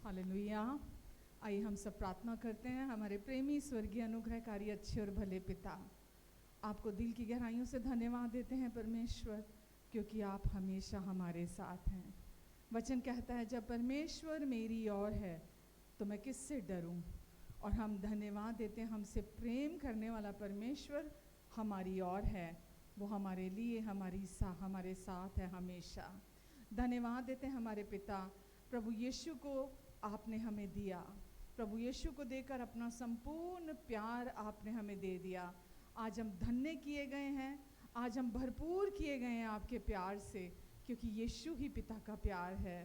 Hallelujah. आइए हम सब प्रार्थना करते हैं। हमारे प्रेमी स्वर्गीय अनुग्रहकारी अच्छे और भले पिता, आपको दिल की गहराइयों से धन्यवाद देते हैं परमेश्वर, क्योंकि आप हमेशा हमारे साथ हैं। वचन कहता है जब परमेश्वर मेरी ओर है तो मैं किससे डरूं। और हम धन्यवाद देते हैं, हमसे प्रेम करने वाला परमेश्वर हमारी ओर है। वो हमारे लिए हमारे साथ है हमेशा। धन्यवाद देते हैं हमारे पिता, प्रभु यीशु को आपने हमें दिया। प्रभु यीशु को देकर अपना संपूर्ण प्यार आपने हमें दे दिया। आज हम धन्य किए गए हैं, आज हम भरपूर किए गए हैं आपके प्यार से, क्योंकि यीशु ही पिता का प्यार है।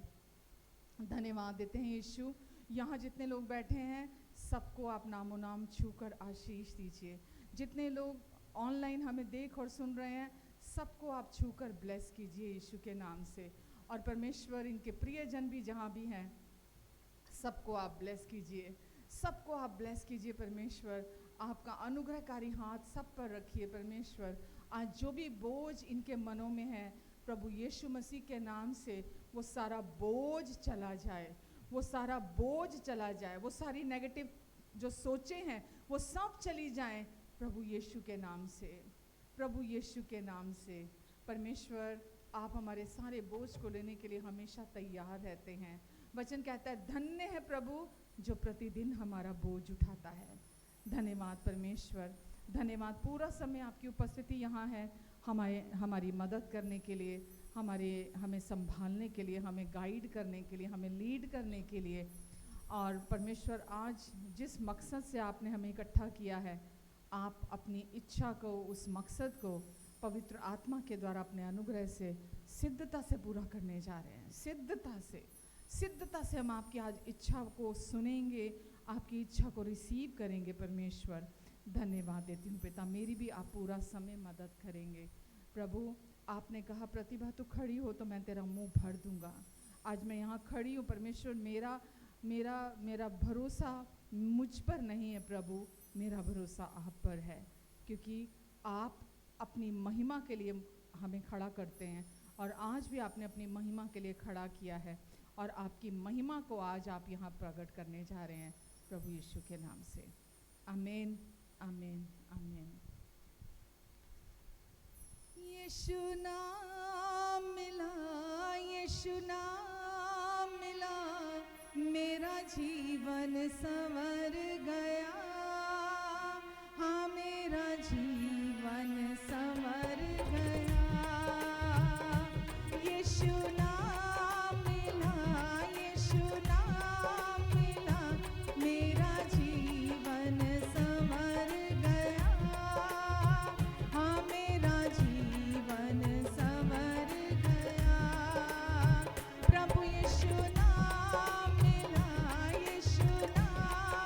धन्यवाद देते हैं यीशु। यहाँ जितने लोग बैठे हैं सबको आप नामो नाम छूकर आशीष दीजिए। जितने लोग ऑनलाइन हमें देख और सुन रहे हैं सबको आप छूकर ब्लेस कीजिए यीशु के नाम से। और परमेश्वर इनके प्रियजन भी जहाँ भी हैं सबको आप ब्लेस कीजिए, सबको आप ब्लेस कीजिए परमेश्वर। आपका अनुग्रहकारी हाथ सब पर रखिए परमेश्वर। आज जो भी बोझ इनके मनों में है प्रभु यीशु मसीह के नाम से वो सारा बोझ चला जाए, वो सारा बोझ चला जाए, वो सारी नेगेटिव जो सोचें हैं वो सब चली जाएं प्रभु यीशु के नाम से, प्रभु यीशु के नाम से। परमेश्वर आप हमारे सारे बोझ को लेने के लिए हमेशा तैयार रहते हैं। वचन कहता है धन्य है प्रभु जो प्रतिदिन हमारा बोझ उठाता है। धन्यवाद परमेश्वर, धन्यवाद। पूरा समय आपकी उपस्थिति यहाँ है हमारी मदद करने के लिए, हमें संभालने के लिए, हमें गाइड करने के लिए, हमें लीड करने के लिए। और परमेश्वर आज जिस मकसद से आपने हमें इकट्ठा किया है, आप अपनी इच्छा को, उस मकसद को पवित्र आत्मा के द्वारा अपने अनुग्रह से सिद्धता से पूरा करने जा रहे हैं। सिद्धता से हम आपकी आज इच्छा को सुनेंगे, आपकी इच्छा को रिसीव करेंगे परमेश्वर। धन्यवाद देती हूँ पिता, मेरी भी आप पूरा समय मदद करेंगे प्रभु। आपने कहा प्रतिभा तो खड़ी हो तो मैं तेरा मुंह भर दूंगा। आज मैं यहाँ खड़ी हूँ परमेश्वर। मेरा भरोसा मुझ पर नहीं है प्रभु, मेरा भरोसा आप पर है, क्योंकि आप अपनी महिमा के लिए हमें खड़ा करते हैं। और आज भी आपने अपनी महिमा के लिए खड़ा किया है, और आपकी महिमा को आज आप यहाँ प्रकट करने जा रहे हैं प्रभु यीशु के नाम से। आमीन, आमीन, आमीन। यीशु नाम मिला, यीशु नाम मिला, मेरा जीवन संवर गया। हाँ, मेरा जीवन संवर गया। यीशु नाम मिला, यीशु नाम मिला, मेरा जीवन संवर गया। हाँ, मेरा जीवन संवर गया। प्रभु यीशु नाम मिला, यीशु नाम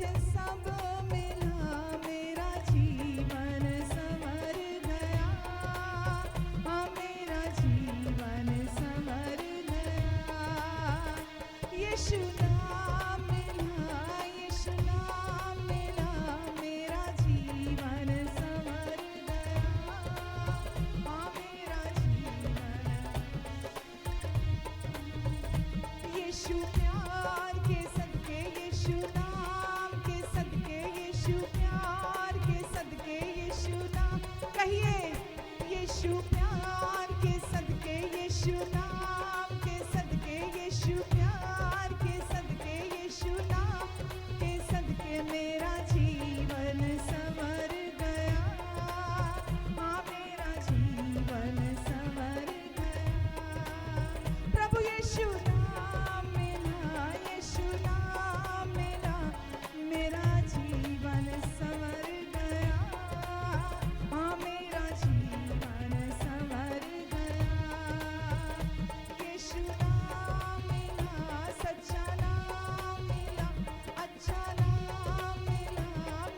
मुझे सब मिला, मेरा जीवन संवर गया। हाँ मेरा जीवन संवर गया। यीशु नाम मिला, यीशु नाम मिला, मेरा जीवन संवर गया। हाँ मेरा जीवन, यीशु प्यार के सदके, यीशु नाम के सदके, यीशु प्यार के सदके, यीशु नाम कहिए, यीशु प्यार के सदके, यीशु नाम के सदके, यीशु प्यार के सदके, यीशु नाम के सदके, मेरा जीवन संवर गया। हाँ मेरा जीवन संवर गया। प्रभु यीशु नाम मिला, यीशु नाम मिला, मेरा जीवन संवर गया। हाँ मेरा जीवन संवर गया। यीशु नाम मिला, सच्चा नाम मिला, अच्छा नाम मिला,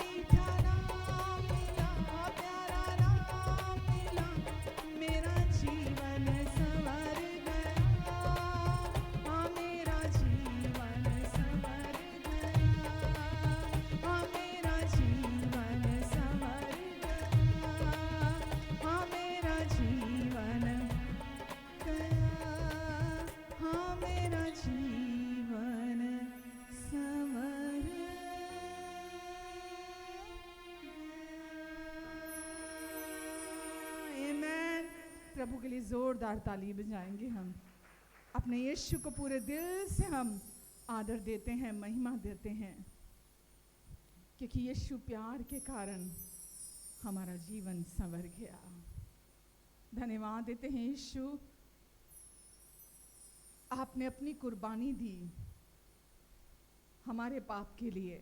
मीठा नाम मिला, प्यारा नाम मिला, मेरा जीवन संवर गया। हाँ मेरा जीवन संवर गया। हाँ मेरा जीवन संवर गया। हाँ मेरा जीवन गया। हाँ मेरा जीवन संवर गया। आमेन। प्रभु के लिए जोरदार ताली बजाएंगे हम। अपने यीशु को पूरे दिल से हम आदर देते हैं, महिमा देते हैं, क्योंकि यीशु प्यार के कारण हमारा जीवन संवर गया। धन्यवाद देते हैं यीशु, आपने अपनी कुर्बानी दी हमारे पाप के लिए,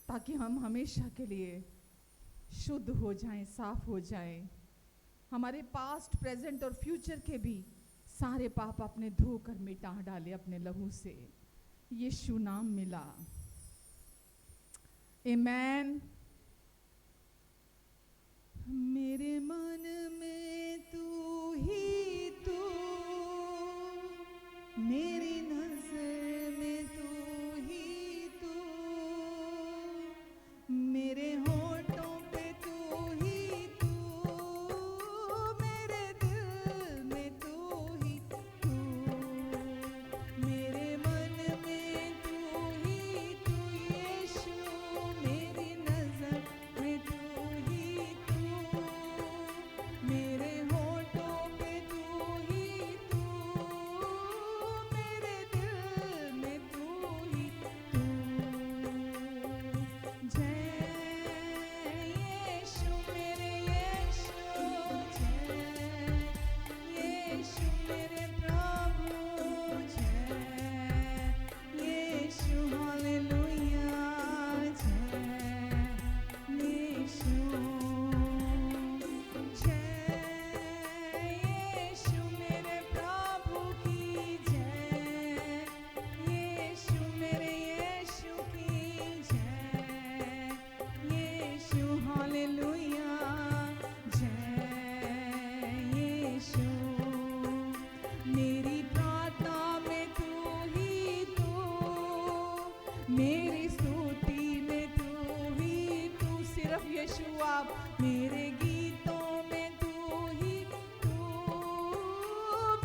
ताकि हम हमेशा के लिए शुद्ध हो जाएं, साफ हो जाएं। हमारे पास्ट, प्रेजेंट और फ्यूचर के भी सारे पाप आपने धोकर मिटा डाले अपने लहू से। यीशु नाम मिला। आमेन। मेरे मन में तू ही तू, मेरी नजर में तू ही तू, मेरे होठों पे तू ही तू, मेरे दिल में तू ही तू, मेरे मन में तू ही तू, यीशु मेरी नजर में तू ही तू, मेरे होठों पे तू ही तू, मेरे दिल में तू ही तू। जय यीशु मेरे यीशु, जय यीशु मेरे प्रभु, जय यीशु हालेलुया, जय यीशु, जय यीशु मेरे प्रभु की, जय यीशु मेरे यीशु की, जय यीशु हालेलुया, जय यीशु। मेरी प्रार्थना में तू ही तू, मेरी स्तुति में तू ही तू, सिर्फ यीशु आप, मेरे गीतों में तू ही तू,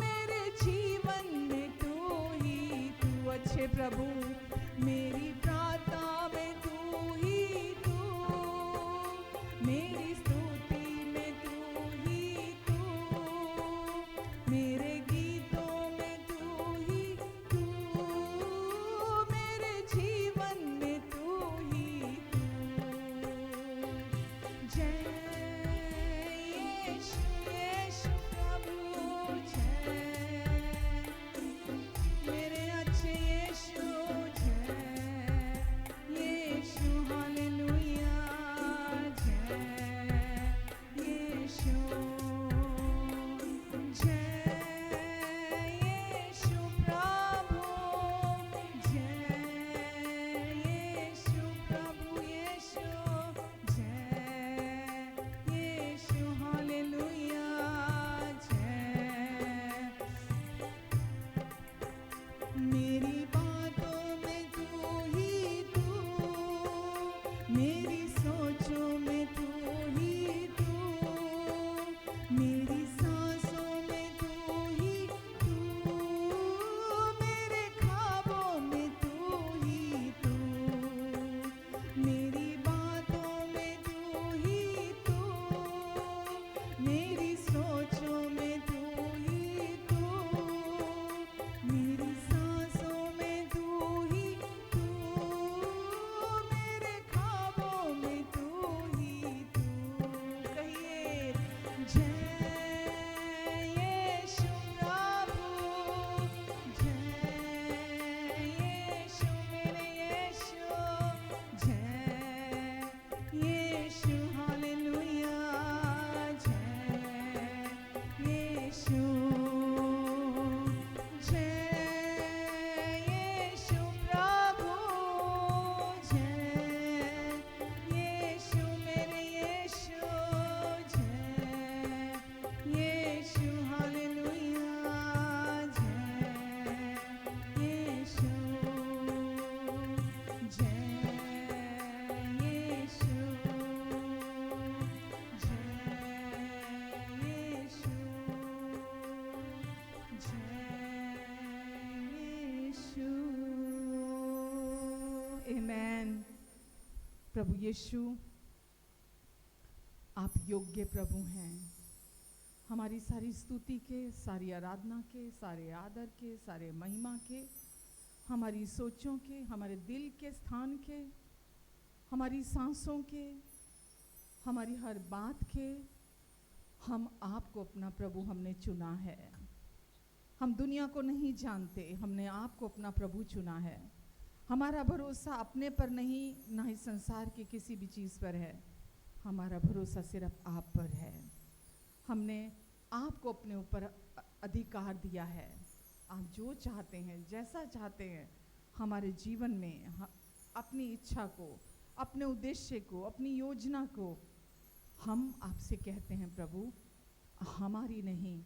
मेरे जीवन में तू ही तू। अच्छे प्रभु, मेरी प्रार्थना में तू ही तू, मेरी स्तुति में तू ही तू, मेरे गीतों में तू ही तू, मेरे जीवन में तू ही तू। जय यीशु, यीशु प्रभु, जय मेरे अच्छे यीशु, जय यीशु हालेलुया, जय यीशु, जय यीशु प्रभु, जय यीशु प्रभु यीशु, आप योग्य प्रभु हैं। हमारी सारी स्तुति के, सारी आराधना के, सारे आदर के, सारे महिमा के, हमारी सोचों के, हमारे दिल के स्थान के, हमारी सांसों के, हमारी हर बात के, हम आपको अपना प्रभु हमने चुना है। हम दुनिया को नहीं जानते, हमने आपको अपना प्रभु चुना है। हमारा भरोसा अपने पर नहीं, ना ही संसार की किसी भी चीज़ पर है। हमारा भरोसा सिर्फ आप पर है। हमने आपको अपने ऊपर अधिकार दिया है। आप जो चाहते हैं, जैसा चाहते हैं हमारे जीवन में, अपनी इच्छा को, अपने उद्देश्य को, अपनी योजना को, हम आपसे कहते हैं प्रभु, हमारी नहीं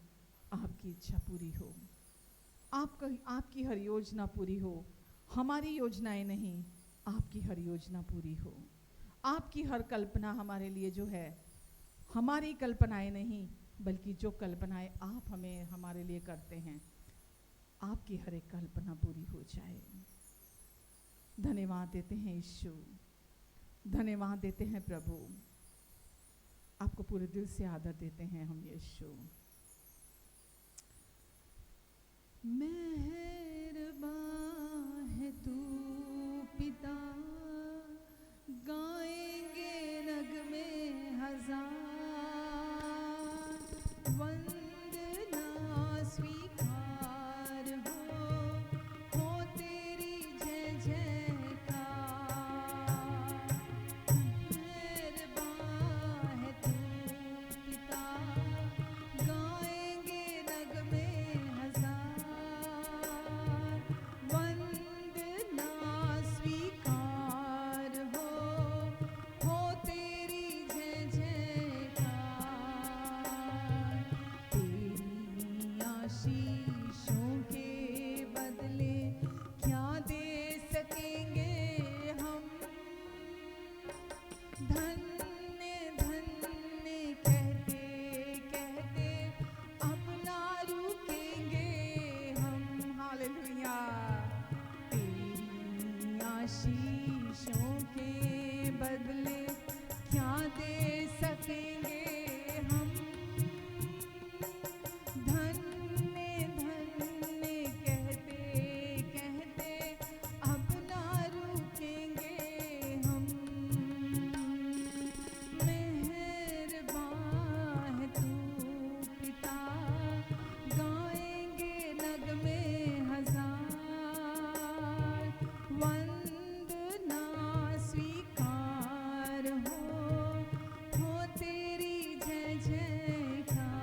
आपकी इच्छा पूरी हो, आपकी हर योजना पूरी हो। हमारी योजनाएं नहीं, आपकी हर योजना पूरी हो। आपकी हर कल्पना हमारे लिए जो है, हमारी कल्पनाएं नहीं, बल्कि जो कल्पनाएं आप हमें हमारे लिए करते हैं, आपकी हर एक कल्पना पूरी हो जाए। धन्यवाद देते हैं यीशु, धन्यवाद देते हैं प्रभु, आपको पूरे दिल से आदर देते हैं हम यीशु। मेहरबान है तू पिता, गाएंगे नगमे हजार, वंदना स्वीकार हो तेरी जय जयकार। मेहरबान है तू पिता, गाएंगे नगमे हजार, वंदना स्वीकार हो तेरी जय जयकार। तेरी आशीषों के बदले क्या दे सकेंगे हम, धन्य धन्य कहते कहते अब ना रुकेंगे हम। हालेलुया। तेरी आशीषों के बदले क्या दे सकेंगे हम, धन्य धन्य कहते कहते अब ना रुकेंगे हम। मेहरबान है तू पिता, गाएंगे नगमे हजार, वंदना स्वीकार हो तेरी जय जयकार।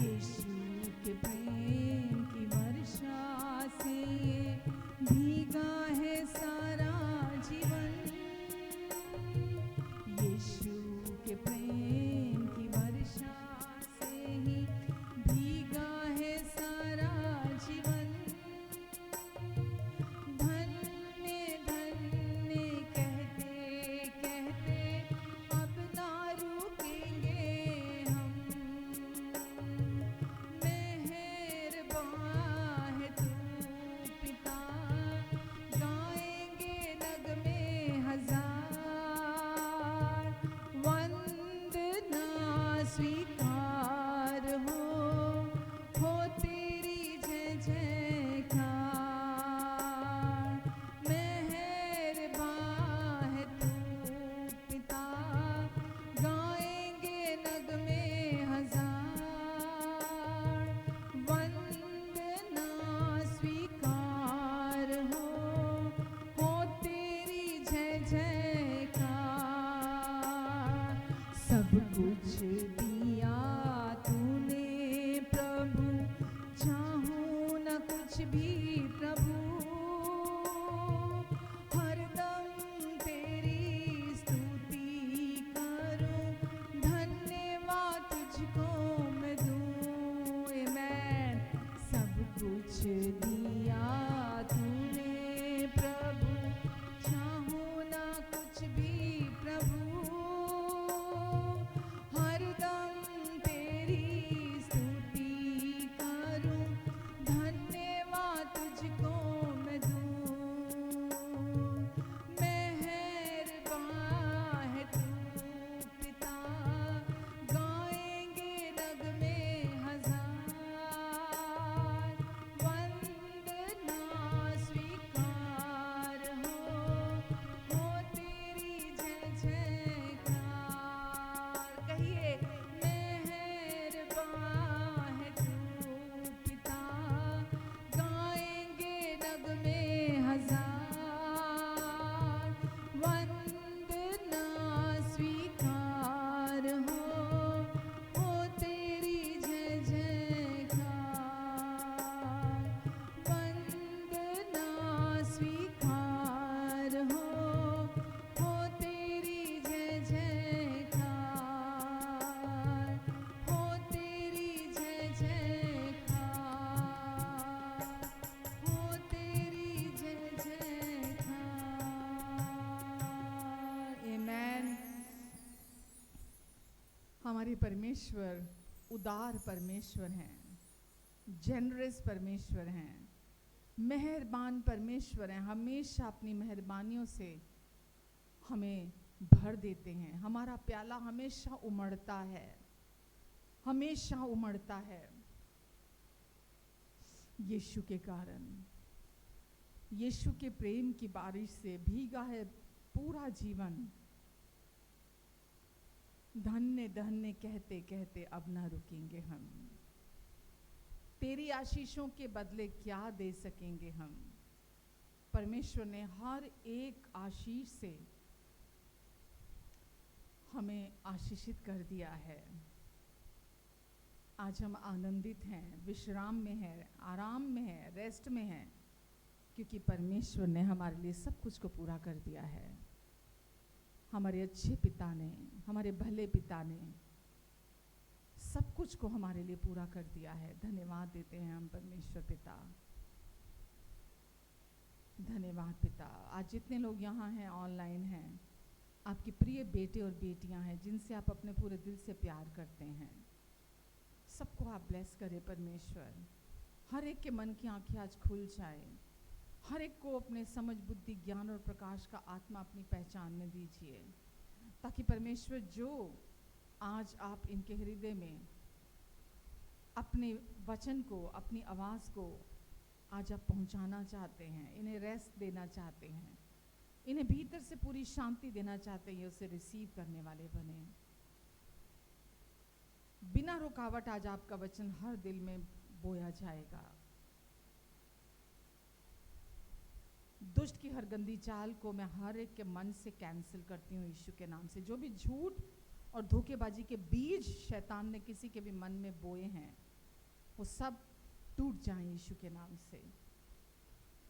यीशु के प्रेम की वर्षा से भीगा है सारा जीवन, यीशु के प्रेम की वर्षा से ही भीगा है सारा जीवन। धन्य धन्य कहते कहते अब ना रुकेंगे हम। मेहरबान है तू पिता, गाएंगे नगमे हजार, वंदना स्वीकार हो तेरी जय जयकार। मेहरबान है तू पिता, गाएंगे नगमे हजार, वंदना स्वीकार हो तेरी जय जयकार। सब कुछ दिया तूने प्रभु, चाहूं न कुछ भी प्रभु, हरदम तेरी स्तुति करूं, धन्यवाद तुझको मैं दूं। आमेन। सब कुछ दिया तूने प्रभु, चाहूं न कुछ भी प्रभु, हरदम तेरी स्तुति करूं, धन्यवाद तुझको मैं दूं। मैं हमारे परमेश्वर उदार परमेश्वर हैं, जेनरस परमेश्वर हैं, मेहरबान परमेश्वर हैं। हमेशा अपनी मेहरबानियों से हमें भर देते हैं। हमारा प्याला हमेशा उमड़ता है, हमेशा उमड़ता है। यीशु के कारण, यीशु के प्रेम की बारिश से भीगा है पूरा जीवन। धन्य धन्य कहते कहते अब ना रुकेंगे हम। तेरी आशीषों के बदले क्या दे सकेंगे हम। परमेश्वर ने हर एक आशीष से हमें आशीषित कर दिया है। आज हम आनंदित हैं, विश्राम में हैं, आराम में हैं, रेस्ट में हैं, क्योंकि परमेश्वर ने हमारे लिए सब कुछ को पूरा कर दिया है। हमारे अच्छे पिता ने, हमारे भले पिता ने सब कुछ को हमारे लिए पूरा कर दिया है। धन्यवाद देते हैं हम परमेश्वर पिता। धन्यवाद पिता। आज जितने लोग यहाँ हैं, ऑनलाइन हैं, आपके प्रिय बेटे और बेटियां हैं जिनसे आप अपने पूरे दिल से प्यार करते हैं, सबको आप ब्लेस करें परमेश्वर। हर एक के मन की आंखें आज खुल जाए, हर एक को अपने समझ, बुद्धि, ज्ञान और प्रकाश का आत्मा अपनी पहचानने दीजिए, ताकि परमेश्वर जो आज आप इनके हृदय में अपने वचन को, अपनी आवाज़ को आज आप पहुंचाना चाहते हैं, इन्हें रेस्ट देना चाहते हैं, इन्हें भीतर से पूरी शांति देना चाहते हैं, उसे रिसीव करने वाले बने। बिना रुकावट आज आपका वचन हर दिल में बोया जाएगा। दुष्ट की हर गंदी चाल को मैं हर एक के मन से कैंसिल करती हूँ यीशु के नाम से। जो भी झूठ और धोखेबाजी के बीज शैतान ने किसी के भी मन में बोए हैं, वो सब टूट जाएं यीशु के नाम से।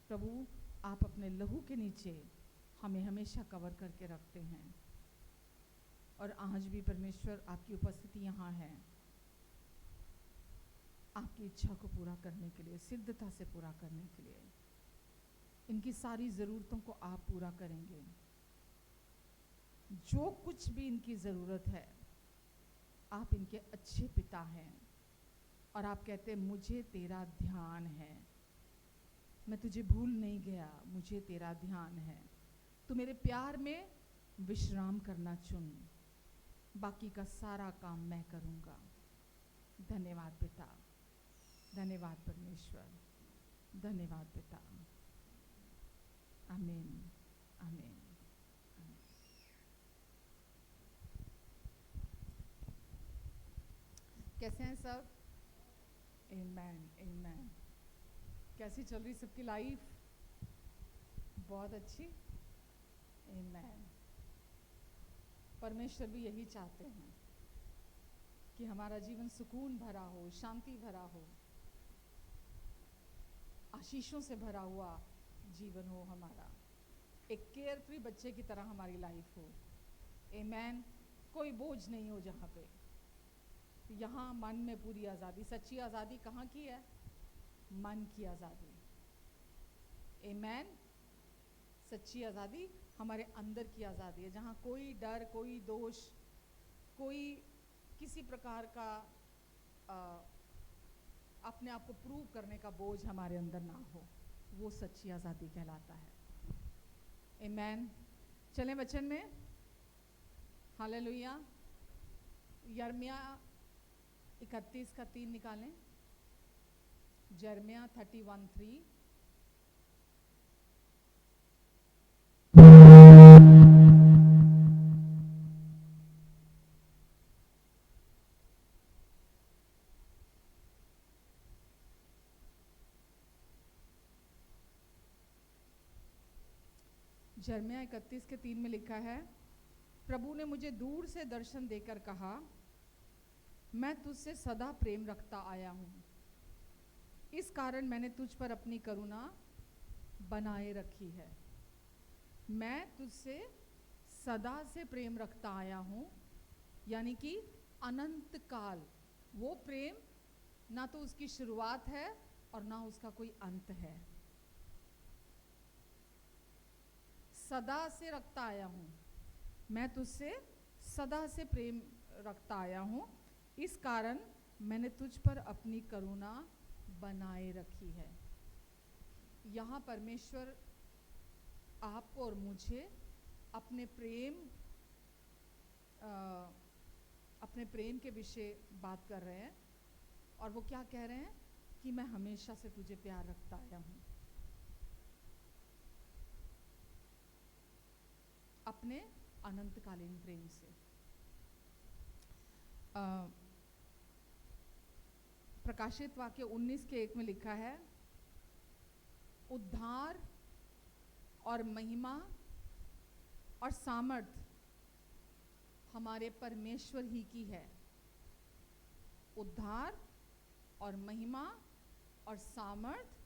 प्रभु, आप अपने लहू के नीचे हमें हमेशा कवर करके रखते हैं, और आज भी परमेश्वर आपकी उपस्थिति यहाँ है, आपकी इच्छा को पूरा करने के लिए, सिद्धता से पूरा करने के लिए। इनकी सारी ज़रूरतों को आप पूरा करेंगे। जो कुछ भी इनकी ज़रूरत है, आप इनके अच्छे पिता हैं, और आप कहते हैं मुझे तेरा ध्यान है, मैं तुझे भूल नहीं गया, मुझे तेरा ध्यान है, तू मेरे प्यार में विश्राम करना चुन, बाकी का सारा काम मैं करूँगा। धन्यवाद पिता, धन्यवाद परमेश्वर, धन्यवाद पिता। आमीन, आमीन, आमीन। कैसे हैं सब? आमीन, आमीन। कैसी चल रही सबकी लाइफ? बहुत अच्छी। आमीन। परमेश्वर भी यही चाहते हैं कि हमारा जीवन सुकून भरा हो, शांति भरा हो, आशीषों से भरा हुआ जीवन हो हमारा, एक केयर फ्री बच्चे की तरह हमारी लाइफ हो। आमीन। कोई बोझ नहीं हो जहाँ पे, यहाँ मन में पूरी आज़ादी। सच्ची आज़ादी कहाँ की है? मन की आज़ादी। आमीन। सच्ची आज़ादी हमारे अंदर की आज़ादी है, जहाँ कोई डर, कोई दोष, कोई किसी प्रकार का अपने आप को प्रूव करने का बोझ हमारे अंदर ना हो। वो सच्ची आज़ादी कहलाता है। आमीन। चलें वचन में। हालेलुया। यिर्मयाह 31 का 3 निकालें। यिर्मयाह 31:3। यिर्मयाह 31 के 3 में लिखा है, प्रभु ने मुझे दूर से दर्शन देकर कहा, मैं तुझसे सदा प्रेम रखता आया हूँ, इस कारण मैंने तुझ पर अपनी करुणा बनाए रखी है। मैं तुझसे सदा से प्रेम रखता आया हूँ, यानी कि अनंत काल। वो प्रेम ना तो उसकी शुरुआत है और ना उसका कोई अंत है। सदा से रखता आया हूँ, मैं तुझसे सदा से प्रेम रखता आया हूँ, इस कारण मैंने तुझ पर अपनी करुणा बनाए रखी है। यहाँ परमेश्वर आपको और मुझे अपने प्रेम के विषय बात कर रहे हैं, और वो क्या कह रहे हैं कि मैं हमेशा से तुझे प्यार रखता आया हूँ, अपने अनंतकालीन प्रेम से। प्रकाशित वाक्य 19:1 में लिखा है, उद्धार और महिमा और सामर्थ हमारे परमेश्वर ही की है। उद्धार और महिमा और सामर्थ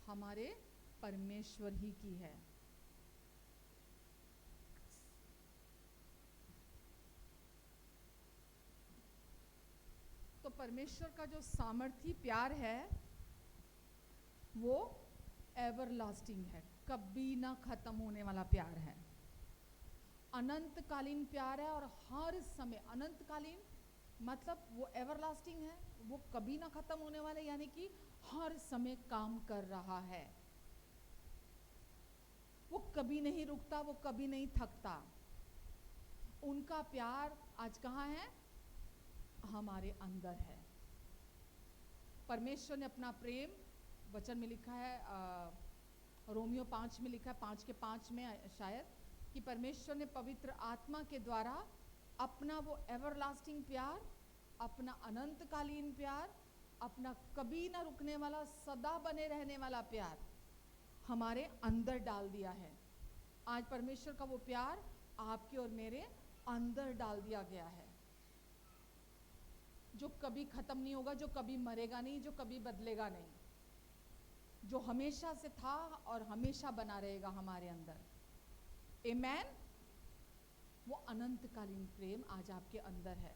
हमारे परमेश्वर ही की है। तो परमेश्वर का जो सामर्थी प्यार है वो एवरलास्टिंग है, कभी ना खत्म होने वाला प्यार है, अनंतकालीन प्यार है। और हर समय अनंतकालीन मतलब वो एवरलास्टिंग है, वो कभी ना खत्म होने वाले, यानी कि हर समय काम कर रहा है, वो कभी नहीं रुकता, वो कभी नहीं थकता। उनका प्यार आज कहाँ है? हमारे अंदर है। परमेश्वर ने अपना प्रेम, वचन में लिखा है, रोमियो 5 में लिखा है, 5:5 में शायद, कि परमेश्वर ने पवित्र आत्मा के द्वारा अपना वो एवरलास्टिंग प्यार, अपना अनंतकालीन प्यार, अपना कभी ना रुकने वाला, सदा बने रहने वाला प्यार हमारे अंदर डाल दिया है। आज परमेश्वर का वो प्यार आपके और मेरे अंदर डाल दिया गया है, जो कभी खत्म नहीं होगा, जो कभी मरेगा नहीं, जो कभी बदलेगा नहीं, जो हमेशा से था और हमेशा बना रहेगा हमारे अंदर। आमेन। वो अनंतकालीन प्रेम आज आपके अंदर है।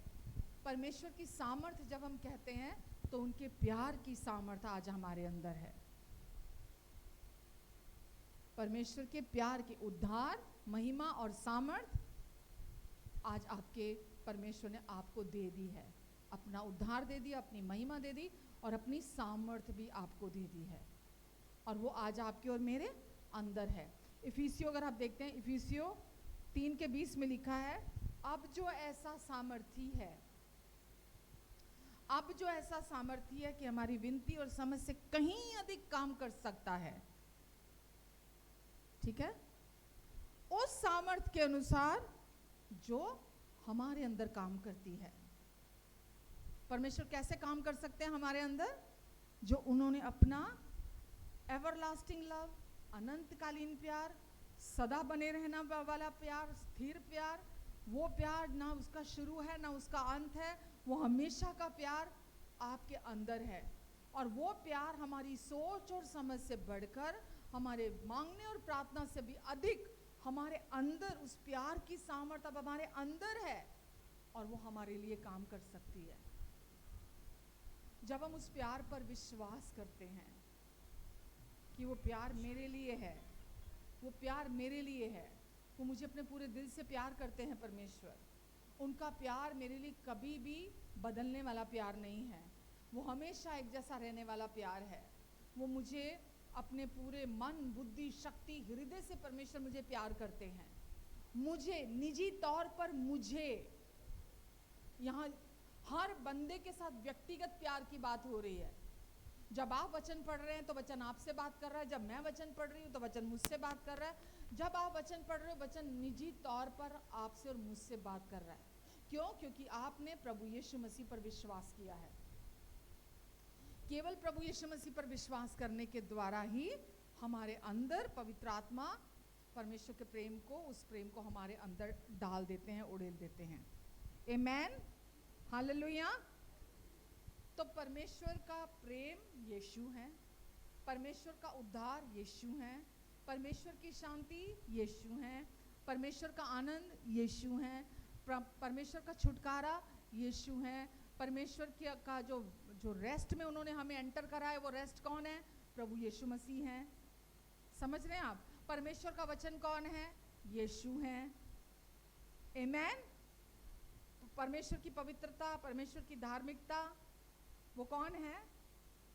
परमेश्वर की सामर्थ जब हम कहते हैं तो उनके प्यार की सामर्थ आज हमारे अंदर है। परमेश्वर के प्यार की उद्धार, महिमा और सामर्थ आज आपके परमेश्वर ने आपको दे दी है। अपना उद्धार दे दिया, अपनी महिमा दे दी और अपनी सामर्थ भी आपको दे दी है, और वो आज आपके और मेरे अंदर है। इफिसियों अगर आप देखते हैं, इफिसियों 3:20 में लिखा है, अब जो ऐसा सामर्थी है, अब जो ऐसा सामर्थी है कि हमारी विनती और समझ से कहीं अधिक काम कर सकता है। ठीक है, उस सामर्थ के अनुसार जो हमारे अंदर काम करती है। परमेश्वर कैसे काम कर सकते हैं हमारे अंदर? जो उन्होंने अपना एवरलास्टिंग लव, अनंतकालीन प्यार, सदा बने रहना वाला प्यार, स्थिर प्यार, वो प्यार ना उसका शुरू है ना उसका अंत है, वो हमेशा का प्यार आपके अंदर है। और वो प्यार हमारी सोच और समझ से बढ़कर, हमारे मांगने और प्रार्थना से भी अधिक हमारे अंदर उस प्यार की सामर्थ्य अब हमारे अंदर है, और वो हमारे लिए काम कर सकती है। जब हम उस प्यार पर विश्वास करते हैं कि वो प्यार मेरे लिए है, वो प्यार मेरे लिए है, वो मुझे अपने पूरे दिल से प्यार करते हैं परमेश्वर, उनका प्यार मेरे लिए कभी भी बदलने वाला प्यार नहीं है, वो हमेशा एक जैसा रहने वाला प्यार है। वो मुझे अपने पूरे मन, बुद्धि, शक्ति, हृदय से परमेश्वर मुझे प्यार करते हैं। मुझे निजी तौर पर, मुझे यहाँ हर बंदे के साथ व्यक्तिगत प्यार की बात हो रही है। जब आप वचन पढ़ रहे हैं तो वचन आपसे बात कर रहा है, जब मैं वचन पढ़ रही हूँ तो वचन मुझसे बात कर रहा है, जब आप वचन पढ़ रहे हो वचन निजी तौर पर आपसे और मुझसे बात कर रहा है। क्यों? क्योंकि आपने प्रभु यीशु मसीह पर विश्वास किया है। केवल प्रभु यीशु मसीह पर विश्वास करने के द्वारा ही हमारे अंदर पवित्र आत्मा परमेश्वर के प्रेम को, उस प्रेम को हमारे अंदर डाल देते हैं, उड़ेल देते हैं। आमेन, हालेलुया। तो परमेश्वर का प्रेम यीशु है, परमेश्वर का उद्धार यीशु है, परमेश्वर की शांति यीशु है, परमेश्वर का आनंद यीशु है, परमेश्वर का छुटकारा यीशु है, परमेश्वर का जो रेस्ट में उन्होंने हमें एंटर करा है, वो रेस्ट कौन है? प्रभु यीशु मसीह है। समझ रहे हैं आप? परमेश्वर का वचन कौन है? यीशु है। आमेन। तो परमेश्वर की पवित्रता, परमेश्वर की धार्मिकता, वो कौन है?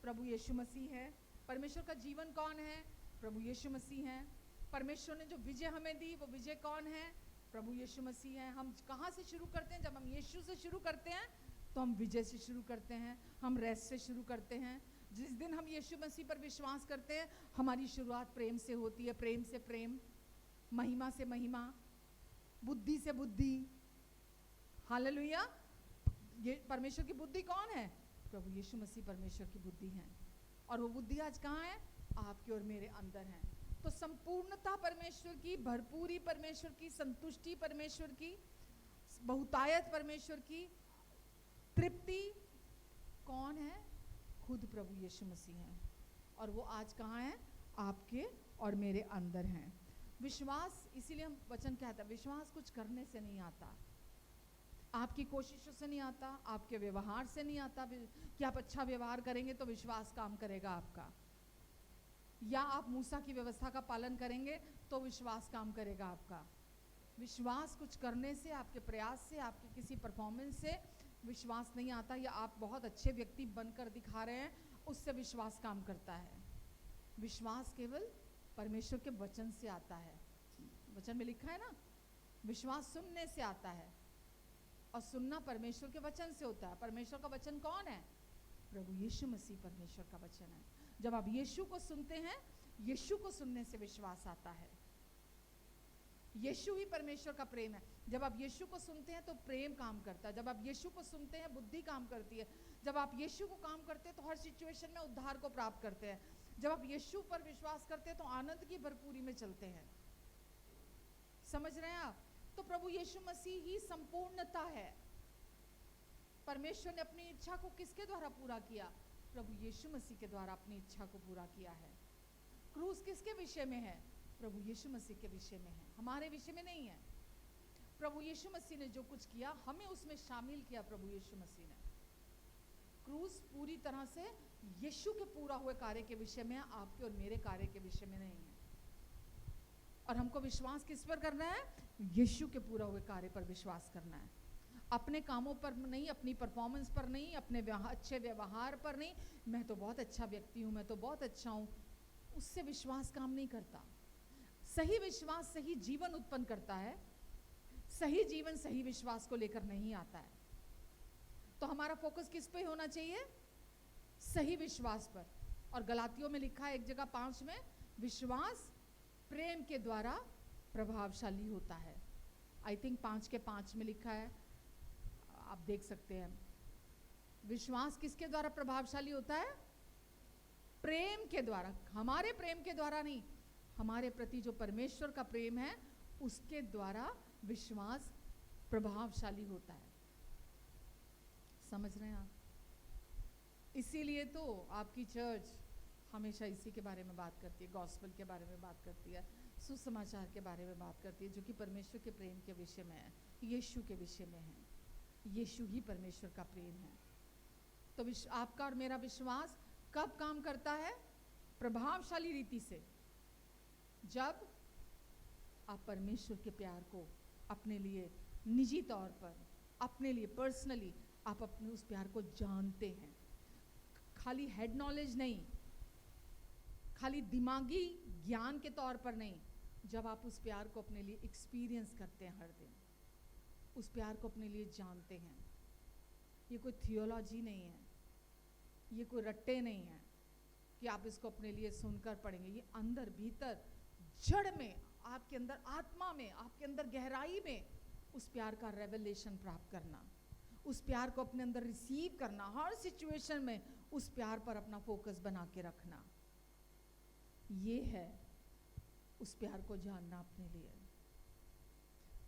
प्रभु यीशु मसीह है। परमेश्वर का जीवन कौन है? प्रभु यीशु मसीह है। परमेश्वर ने जो विजय हमें दी, वो विजय कौन है? प्रभु यीशु मसीह है। हम कहाँ से शुरू करते हैं? जब हम यीशु से शुरू करते हैं तो हम विजय से शुरू करते हैं, हम रेस्ट से शुरू करते हैं। जिस दिन हम यीशु मसीह पर विश्वास करते हैं, हमारी शुरुआत प्रेम से होती है, प्रेम से प्रेम, महिमा से महिमा, बुद्धि से बुद्धि। हालेलुया। ये परमेश्वर की बुद्धि कौन है? प्रभु यीशु मसीह परमेश्वर की बुद्धि है। और वो बुद्धि आज कहाँ है? आपके और मेरे अंदर है। तो संपूर्णता परमेश्वर की, भरपूरी परमेश्वर की, संतुष्टि परमेश्वर की, बहुतायत परमेश्वर की, तृप्ति कौन है? खुद प्रभु यीशु मसीह है। और वो आज कहाँ है? आपके और मेरे अंदर हैं। विश्वास, इसीलिए हम वचन कहता है, विश्वास कुछ करने से नहीं आता, आपकी कोशिशों से नहीं आता, आपके व्यवहार से नहीं आता कि आप अच्छा व्यवहार करेंगे तो विश्वास काम करेगा आपका, या आप मूसा की व्यवस्था का पालन करेंगे तो विश्वास काम करेगा आपका। विश्वास कुछ करने से, आपके प्रयास से, आपके किसी परफॉर्मेंस से विश्वास नहीं आता, या आप बहुत अच्छे व्यक्ति बनकर दिखा रहे हैं उससे विश्वास काम करता है। विश्वास केवल परमेश्वर के वचन से आता है। वचन में लिखा है ना, विश्वास सुनने से आता है, और सुनना परमेश्वर के वचन से होता है। परमेश्वर का वचन कौन है? प्रभु यीशु मसीह परमेश्वर का वचन है। जब आप यीशु को सुनते हैं, यीशु को सुनने से विश्वास आता है। यीशु ही परमेश्वर का प्रेम है। जब आप यीशु को सुनते हैं तो प्रेम काम करता है। जब आप यीशु को सुनते हैं, बुद्धि काम करती है। जब आप यीशु को काम करते हैं तो हर सिचुएशन में उद्धार को प्राप्त करते हैं। जब आप यीशु पर विश्वास करते हैं तो आनंद की भरपूरी में चलते हैं। समझ रहे हैं आप? तो प्रभु यीशु मसीह ही संपूर्णता है। परमेश्वर ने अपनी इच्छा को किसके द्वारा पूरा किया? प्रभु यीशु मसीह के द्वारा अपनी इच्छा को पूरा किया है। क्रूस किसके विषय में है? प्रभु यीशु मसीह के विषय में है, हमारे विषय में नहीं है। प्रभु यीशु मसीह ने जो कुछ किया, हमें उसमें शामिल किया। प्रभु यीशु मसीह ने क्रूस पूरी तरह से यीशु के पूरा हुए कार्य के विषय में है, आपके और मेरे कार्य के विषय में नहीं है। और हमको विश्वास किस पर करना है? यीशु के पूरा हुए कार्य पर विश्वास करना है। अपने कामों पर नहीं, अपनी परफॉर्मेंस पर नहीं, अपने अच्छे व्यवहार पर नहीं, मैं तो बहुत अच्छा व्यक्ति हूँ, मैं तो बहुत अच्छा हूँ, उससे विश्वास काम नहीं करता। सही विश्वास सही जीवन उत्पन्न करता है। सही जीवन सही विश्वास को लेकर नहीं आता है। तो हमारा फोकस किस पे होना चाहिए? सही विश्वास पर। और गलातियों में लिखा है एक जगह 5 में, विश्वास प्रेम के द्वारा प्रभावशाली होता है। आई थिंक 5:5 में लिखा है, आप देख सकते हैं। विश्वास किसके द्वारा प्रभावशाली होता है? प्रेम के द्वारा। हमारे प्रेम के द्वारा नहीं, हमारे प्रति जो परमेश्वर का प्रेम है उसके द्वारा विश्वास प्रभावशाली होता है। समझ रहे हैं आप? इसीलिए तो आपकी चर्च हमेशा इसी के बारे में बात करती है, गॉस्पेल के बारे में बात करती है, सुसमाचार के बारे में बात करती है, जो कि परमेश्वर के प्रेम के विषय में है, यीशु के विषय में है। यीशु ही परमेश्वर का प्रेम है। तो आपका और मेरा विश्वास कब काम करता है? प्रभावशाली रीति से, जब आप परमेश्वर के प्यार को अपने लिए निजी तौर पर, अपने लिए पर्सनली, आप अपने उस प्यार को जानते हैं। खाली हेड नॉलेज नहीं, खाली दिमागी ज्ञान के तौर पर नहीं, जब आप उस प्यार को अपने लिए एक्सपीरियंस करते हैं हर दिन, उस प्यार को अपने लिए जानते हैं। ये कोई थियोलॉजी नहीं है, ये कोई रट्टे नहीं है कि आप इसको अपने लिए सुनकर पढ़ेंगे। ये अंदर भीतर जड़ में, आपके अंदर आत्मा में, आपके अंदर गहराई में उस प्यार का रेवलेशन प्राप्त करना, उस प्यार को अपने अंदर रिसीव करना, हर सिचुएशन में उस प्यार पर अपना फोकस बना के रखना, ये है उस प्यार को जानना अपने लिए।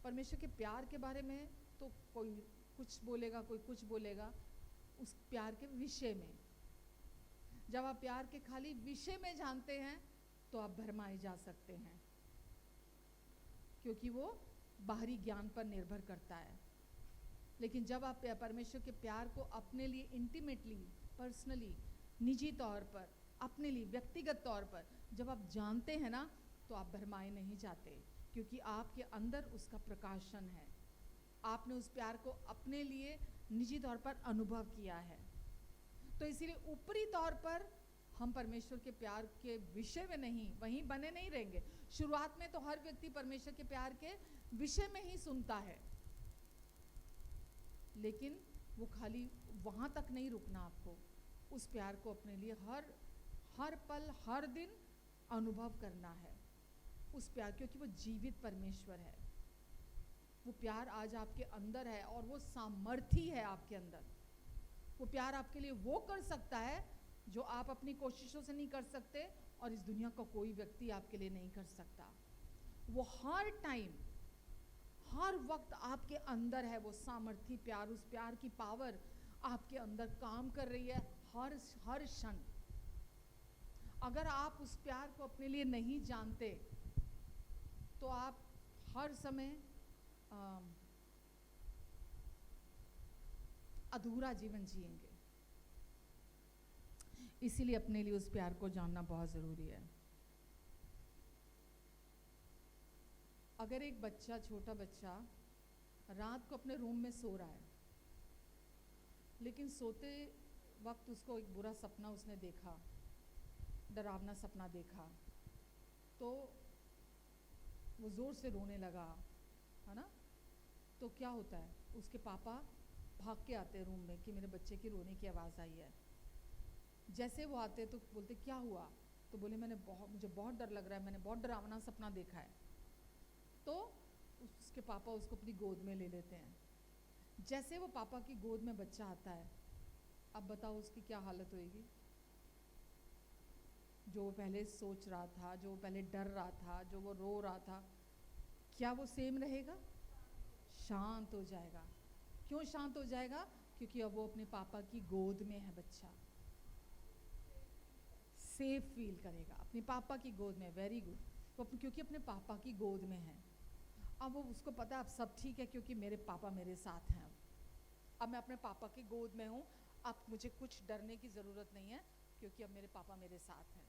परमेश्वर के प्यार के बारे में तो कोई कुछ बोलेगा, कोई कुछ बोलेगा, उस प्यार के विषय में जब आप प्यार के खाली विषय में जानते हैं तो आप भरमाए जा सकते हैं, क्योंकि वो बाहरी ज्ञान पर निर्भर करता है। लेकिन जब आप परमेश्वर के प्यार को अपने लिए इंटीमेटली, पर्सनली, निजी तौर पर, अपने लिए व्यक्तिगत तौर पर जब आप जानते हैं ना, तो आप भरमाए नहीं जाते, क्योंकि आपके अंदर उसका प्रकाशन है। आपने उस प्यार को अपने लिए निजी तौर पर अनुभव किया है। तो इसीलिए ऊपरी तौर पर हम परमेश्वर के प्यार के विषय में नहीं, वहीं बने नहीं रहेंगे। शुरुआत में तो हर व्यक्ति परमेश्वर के प्यार के विषय में ही सुनता है, लेकिन वो खाली वहाँ तक नहीं रुकना। आपको उस प्यार को अपने लिए हर पल हर दिन अनुभव करना है उस प्यार, क्योंकि वो जीवित परमेश्वर है। वो प्यार आज आपके अंदर है और वो सामर्थी है आपके अंदर। वो प्यार आपके लिए वो कर सकता है जो आप अपनी कोशिशों से नहीं कर सकते और इस दुनिया का कोई व्यक्ति आपके लिए नहीं कर सकता। वो हर टाइम हर वक्त आपके अंदर है। वो सामर्थी प्यार, उस प्यार की पावर आपके अंदर काम कर रही है हर क्षण। अगर आप उस प्यार को अपने लिए नहीं जानते तो आप हर समय अधूरा जीवन जिएंगे। इसीलिए अपने लिए उस प्यार को जानना बहुत ज़रूरी है। अगर एक बच्चा, छोटा बच्चा रात को अपने रूम में सो रहा है, लेकिन सोते वक्त उसको एक बुरा सपना उसने देखा, डरावना सपना देखा, तो वो ज़ोर से रोने लगा, है ना? तो क्या होता है, उसके पापा भाग के आते हैं रूम में कि मेरे बच्चे की रोने की आवाज़ आई है। जैसे वो आते तो बोलते क्या हुआ? तो बोले मुझे बहुत डर लग रहा है, मैंने बहुत डरावना सपना देखा है। तो उसके पापा उसको अपनी गोद में ले लेते हैं। जैसे वो पापा की गोद में बच्चा आता है, अब बताओ उसकी क्या हालत होएगी? जो वो पहले सोच रहा था, जो वो पहले डर रहा था, जो वो रो रहा था, क्या वो सेम रहेगा? शांत हो जाएगा। क्यों शांत हो जाएगा? क्योंकि अब वो अपने पापा की गोद में है। बच्चा सेफ फील करेगा अपने पापा की गोद में। Very good. वो क्योंकि अपने पापा की गोद में है। अब वो उसको पता है अब सब ठीक है, क्योंकि मेरे पापा मेरे साथ हैं। अब मैं अपने पापा की गोद में हूँ, अब मुझे कुछ डरने की ज़रूरत नहीं है, क्योंकि अब मेरे पापा मेरे साथ हैं।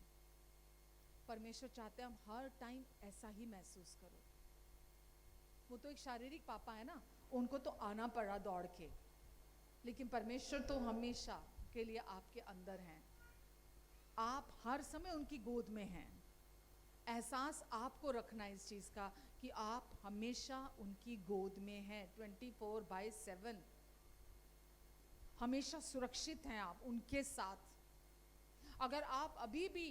परमेश्वर चाहते हैं हम हर टाइम ऐसा ही महसूस करो। वो तो एक शारीरिक पापा है ना, उनको तो आना पड़ा दौड़ के, लेकिन परमेश्वर तो हमेशा के लिए आपके अंदर हैं। आप हर समय उनकी गोद में हैं। एहसास आपको रखना है इस चीज़ का कि आप हमेशा उनकी गोद में हैं, 24/7 हमेशा सुरक्षित हैं आप उनके साथ। अगर आप अभी भी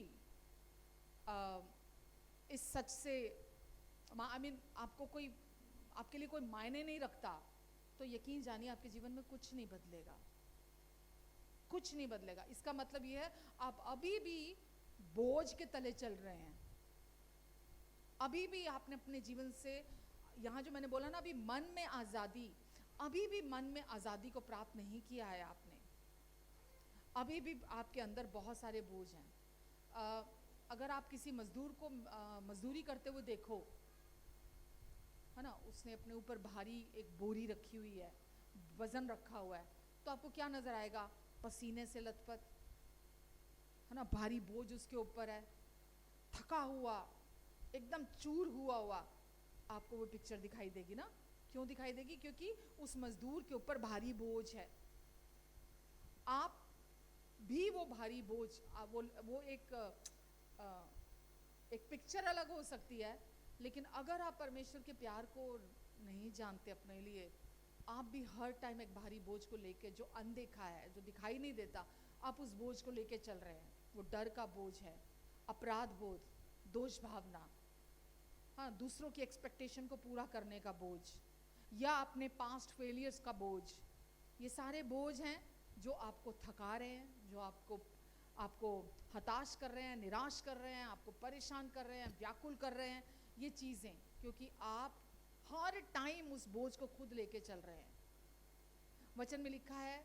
इस सच से आपके लिए कोई मायने नहीं रखता, तो यकीन जानिए आपके जीवन में कुछ नहीं बदलेगा, कुछ नहीं बदलेगा। इसका मतलब यह है आप अभी भी बोझ के तले चल रहे हैं। अभी भी आपने अपने जीवन से, यहाँ जो मैंने बोला ना अभी, मन में आज़ादी, अभी भी मन में आज़ादी को प्राप्त नहीं किया है आपने। अभी भी आपके अंदर बहुत सारे बोझ हैं। अगर आप किसी मजदूर को मजदूरी करते हुए देखो, है ना, उसने अपने ऊपर भारी एक बोरी रखी हुई है, वजन रखा हुआ है, तो आपको क्या नज़र आएगा? पसीने से लथपथ, है ना, भारी बोझ उसके ऊपर है, थका हुआ, एकदम चूर हुआ आपको वो पिक्चर दिखाई देगी ना। क्यों दिखाई देगी? क्योंकि उस मजदूर के ऊपर भारी बोझ है। आप भी वो भारी बोझ, वो एक पिक्चर अलग हो सकती है, लेकिन अगर आप परमेश्वर के प्यार को नहीं जानते अपने लिए, आप भी हर टाइम एक भारी बोझ को लेके, जो अनदेखा है, जो दिखाई नहीं देता, आप उस बोझ को लेके चल रहे हैं। वो डर का बोझ है, अपराध बोध, दोष भावना, हाँ, दूसरों की एक्सपेक्टेशन को पूरा करने का बोझ, या अपने पास्ट फेलियर्स का बोझ। ये सारे बोझ हैं जो आपको थका रहे हैं, जो आपको हताश कर रहे हैं, निराश कर रहे हैं, आपको परेशान कर रहे हैं, व्याकुल कर रहे हैं, ये चीज़ें, क्योंकि आप हर टाइम उस बोझ को खुद लेके चल रहे हैं। वचन में लिखा है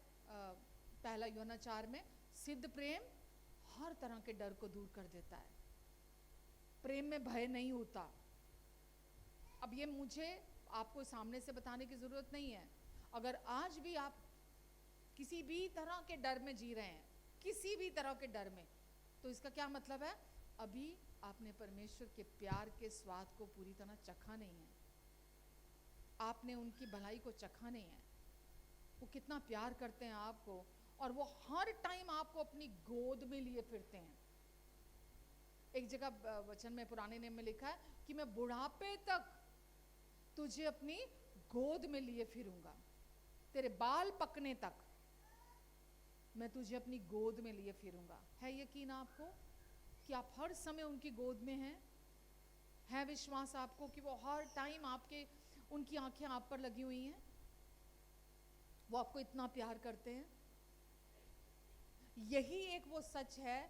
1 यूहन्ना 4 में, सिद्ध प्रेम हर तरह के डर को दूर कर देता है। प्रेम में भय नहीं होता। अब ये मुझे आपको सामने से बताने की ज़रूरत नहीं है। अगर आज भी आप किसी भी तरह के डर में जी रहे हैं, किसी भी तरह के डर में, तो इसका क्या मतलब है? अभी आपने परमेश्वर के प्यार के स्वाद को पूरी तरह चखा नहीं है। आपने उनकी भलाई को चखा नहीं है। वो कितना प्यार करते हैं आपको, और वो हर टाइम आपको अपनी गोद में लिए फिरते हैं। एक जगह वचन में पुराने नियम में लिखा है कि मैं बुढ़ापे तक तुझे अपनी गोद में लिए फिरूंगा, तेरे बाल पकने तक मैं तुझे अपनी गोद में लिए फिरूंगा। है यकीन आपको कि आप हर समय उनकी गोद में हैं? है विश्वास आपको कि वो हर टाइम आपके, उनकी आंखें आप पर लगी हुई हैं, वो आपको इतना प्यार करते हैं? यही एक वो सच है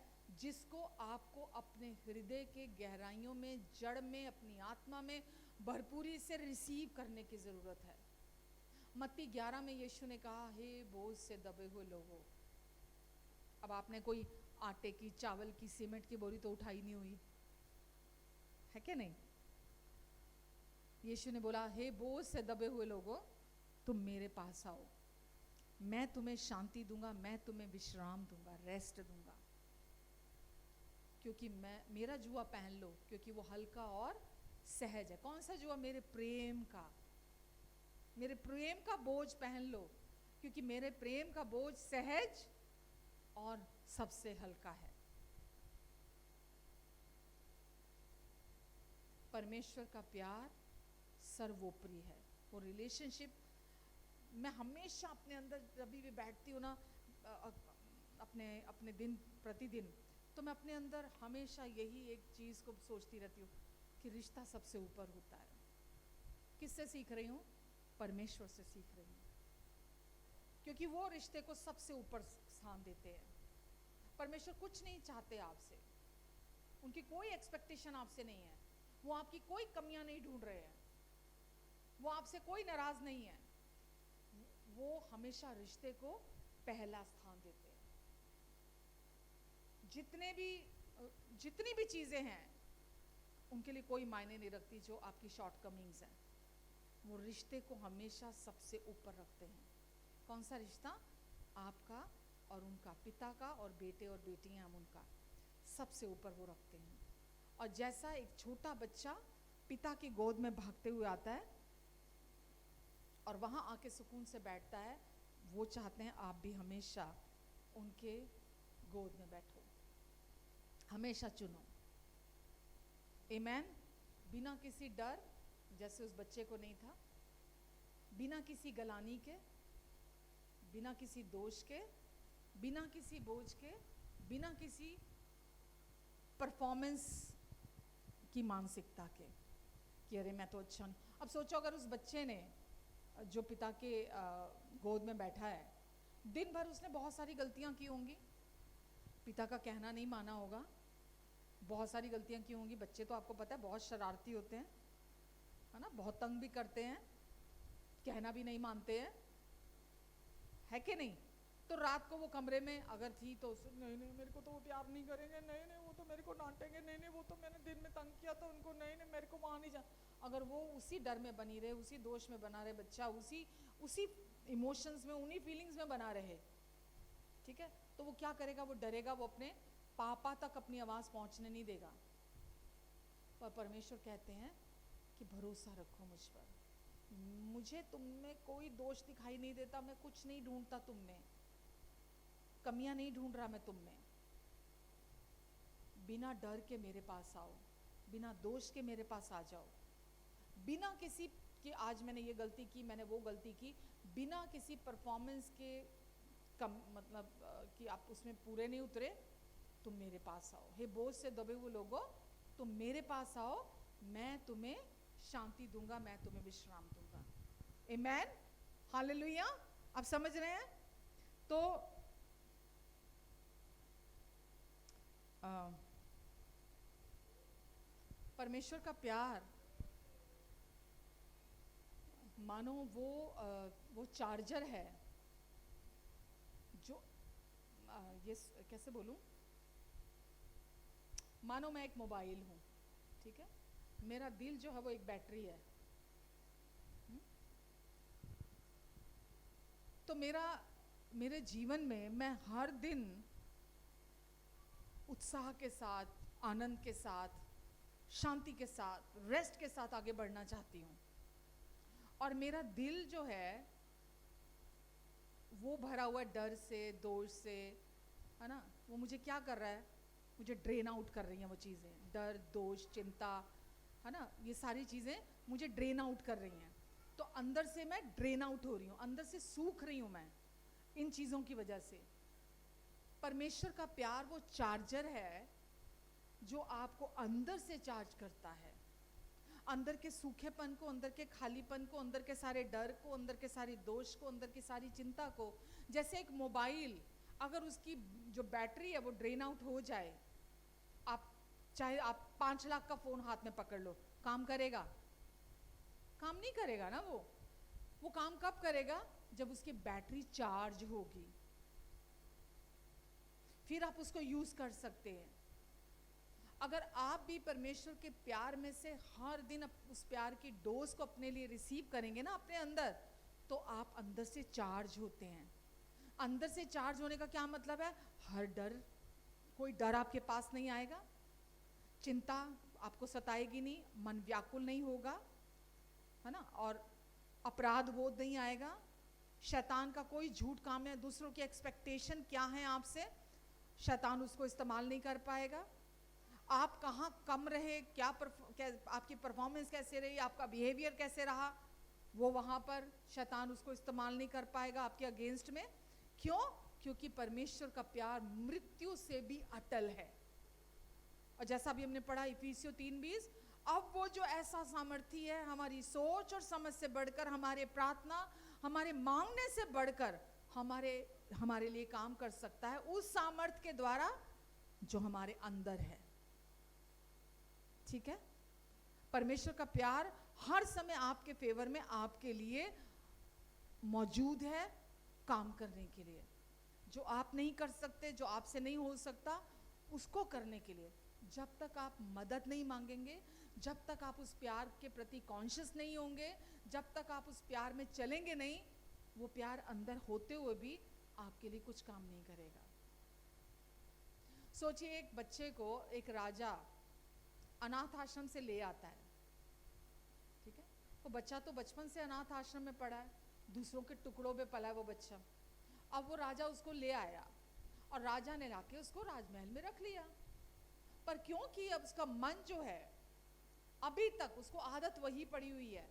जिसको आपको अपने हृदय के गहराइयों में, जड़ में, अपनी आत्मा में भरपूरी से रिसीव करने की जरूरत है। मत्ती 11 में यीशु ने कहा, हे बोझ से दबे हुए लोगों। अब आपने कोई आटे की, चावल की, सीमेंट की बोरी तो उठाई नहीं हुई है क्या? नहीं। यीशु ने बोला, हे बोझ से दबे हुए लोगों, तुम मेरे पास आओ, मैं तुम्हें शांति दूंगा, मैं तुम्हें विश्राम दूंगा, रेस्ट दूंगा। क्योंकि मेरा जुआ पहन लो, क्योंकि वो हल्का और सहज है। कौन सा जुआ? मेरे प्रेम का। मेरे प्रेम का बोझ पहन लो, क्योंकि मेरे प्रेम का बोझ सहज और सबसे हल्का है। परमेश्वर का प्यार सर्वोपरि है। वो रिलेशनशिप, मैं हमेशा अपने अंदर जब भी बैठती हूँ ना, अपने दिन प्रतिदिन, तो मैं अपने अंदर हमेशा यही एक चीज़ को सोचती रहती हूँ कि रिश्ता सबसे ऊपर होता है। किससे सीख रही हूँ? परमेश्वर से सीख रही हूँ, क्योंकि वो रिश्ते को सबसे ऊपर स्थान देते हैं। परमेश्वर कुछ नहीं चाहते आपसे, उनकी कोई एक्सपेक्टेशन आपसे नहीं है, वो आपकी कोई कमियां नहीं ढूंढ रहे हैं, वो आपसे कोई नाराज नहीं है। वो हमेशा रिश्ते को पहला स्थान देते हैं। जितनी भी चीजें हैं उनके लिए कोई मायने नहीं रखती जो आपकी शॉर्टकमिंग्स हैं, वो रिश्ते को हमेशा सबसे ऊपर रखते हैं। कौन सा रिश्ता? आपका और उनका, पिता का और बेटे और बेटियां हम उनका, सबसे ऊपर वो रखते हैं। और जैसा एक छोटा बच्चा पिता की गोद में भागते हुए आता है और वहां आके सुकून से बैठता है, वो चाहते हैं आप भी हमेशा उनके गोद में बैठो, हमेशा चुनो। आमीन। बिना किसी डर, जैसे उस बच्चे को नहीं था, बिना किसी गलानी के, बिना किसी दोष के, बिना किसी बोझ के, बिना किसी परफॉर्मेंस की मानसिकता के कि अरे मैं तो अच्छा नहीं। अब सोचो अगर उस बच्चे ने, जो पिता के गोद में बैठा है, दिन भर उसने बहुत सारी गलतियां की होंगी, पिता का कहना नहीं माना होगा, बहुत सारी गलतियां की होंगी। बच्चे तो आपको पता है बहुत शरारती होते हैं, है ना, बहुत तंग भी करते हैं, कहना भी नहीं मानते हैं, है कि नहीं? तो रात को वो कमरे में अगर थी तो नहीं नहीं मेरे को तो वो प्यार नहीं करेंगे, नहीं नहीं वो तो मेरे को डांटेंगे, नहीं नहीं वो तो मैंने दिन में तंग किया था उनको, नहीं नहीं मेरे को वहाँ नहीं जा। अगर वो उसी डर में बनी रहे, उसी दोष में बना रहे बच्चा, उसी इमोशंस में, उन्हीं फीलिंग्स में बना रहे, ठीक है, तो वो क्या करेगा? वो डरेगा, वो अपने पापा तक अपनी आवाज़ पहुँचने नहीं देगा। पर परमेश्वर कहते हैं कि भरोसा रखो मुझ पर, मुझे तुम में कोई दोष दिखाई नहीं देता, मैं कुछ नहीं ढूंढता तुम में, कमियां नहीं ढूंढ रहा मैं तुम में। बिना डर के मेरे पास आओ, बिना दोष के मेरे पास आ जाओ, बिना किसी कि आज मैंने ये गलती की, मैंने वो गलती की, बिना किसी परफॉर्मेंस के मतलब कि आप उसमें पूरे नहीं उतरे, तुम मेरे पास आओ। हे बोझ से दबे हुए लोगों, तुम मेरे पास आओ, मैं तुम्हें शांति दूंगा, मैं तुम्हें विश्राम दूंगा। आमीन, हालेलुया। आप समझ रहे हैं? तो परमेश्वर का प्यार मानो वो चार्जर है जो ये कैसे बोलूं, मानो मैं एक मोबाइल हूं, ठीक है, मेरा दिल जो है वो एक बैटरी है। तो मेरे जीवन में मैं हर दिन उत्साह के साथ, आनंद के साथ, शांति के साथ, रेस्ट के साथ आगे बढ़ना चाहती हूँ। और मेरा दिल जो है वो भरा हुआ डर से, दोष से, है ना, वो मुझे क्या कर रहा है, मुझे ड्रेन आउट कर रही हैं वो चीज़ें, डर, दोष, चिंता, है ना, ये सारी चीज़ें मुझे ड्रेन आउट कर रही हैं। तो अंदर से मैं ड्रेन आउट हो रही हूँ, अंदर से सूख रही हूँ मैं इन चीज़ों की वजह से। परमेश्वर का प्यार वो चार्जर है जो आपको अंदर से चार्ज करता है, अंदर के सूखेपन को, अंदर के खालीपन को, अंदर के सारे डर को, अंदर के सारे दोष को, अंदर की सारी चिंता को। जैसे एक मोबाइल, अगर उसकी जो बैटरी है वो ड्रेन आउट हो जाए, आप चाहे आप 5 लाख का फ़ोन हाथ में पकड़ लो, काम करेगा? काम नहीं करेगा ना। वो काम कब करेगा? जब उसकी बैटरी चार्ज होगी, फिर आप उसको यूज कर सकते हैं। अगर आप भी परमेश्वर के प्यार में से हर दिन उस प्यार की डोज को अपने लिए रिसीव करेंगे ना अपने अंदर, तो आप अंदर से चार्ज होते हैं। अंदर से चार्ज होने का क्या मतलब है? हर डर, कोई डर आपके पास नहीं आएगा, चिंता आपको सताएगी नहीं, मन व्याकुल नहीं होगा, है ना, और अपराध बोध नहीं आएगा। शैतान का कोई झूठ काम है, दूसरों की एक्सपेक्टेशन क्या है आपसे, शैतान उसको इस्तेमाल नहीं कर पाएगा। आप कहाँ कम रहे, क्या आपकी परफॉर्मेंस कैसे रही, आपका बिहेवियर कैसे रहा, वो वहाँ पर शैतान उसको इस्तेमाल नहीं कर पाएगा आपके अगेंस्ट में। क्यों? क्योंकि परमेश्वर का प्यार मृत्यु से भी अटल है। और जैसा भी हमने पढ़ा इफिसियों 3:20, अब वो जो ऐसा सामर्थी है, हमारी सोच और समझ से बढ़कर, हमारे प्रार्थना, हमारे मांगने से बढ़कर हमारे लिए काम कर सकता है, उस सामर्थ के द्वारा जो हमारे अंदर है। ठीक है? परमेश्वर का प्यार हर समय आपके फेवर में, आपके लिए मौजूद है काम करने के लिए। जो आप नहीं कर सकते, जो आपसे नहीं हो सकता, उसको करने के लिए जब तक आप मदद नहीं मांगेंगे, जब तक आप उस प्यार के प्रति कॉन्शियस नहीं होंगे, जब तक आप उस प्यार में चलेंगे नहीं, वो प्यार अंदर होते हुए भी आपके लिए कुछ काम नहीं करेगा। सोचिए, एक बच्चे को एक राजा अनाथ आश्रम से ले आता है, ठीक है? वो बच्चा तो बचपन से अनाथ आश्रम में पड़ा है, दूसरों के टुकड़ों पे पला है वो बच्चा। अब वो राजा उसको ले आया और राजा ने लाके उसको राजमहल में रख लिया। पर क्योंकि अब उसका मन जो है, अभी तक उसको आदत वही पड़ी हुई है,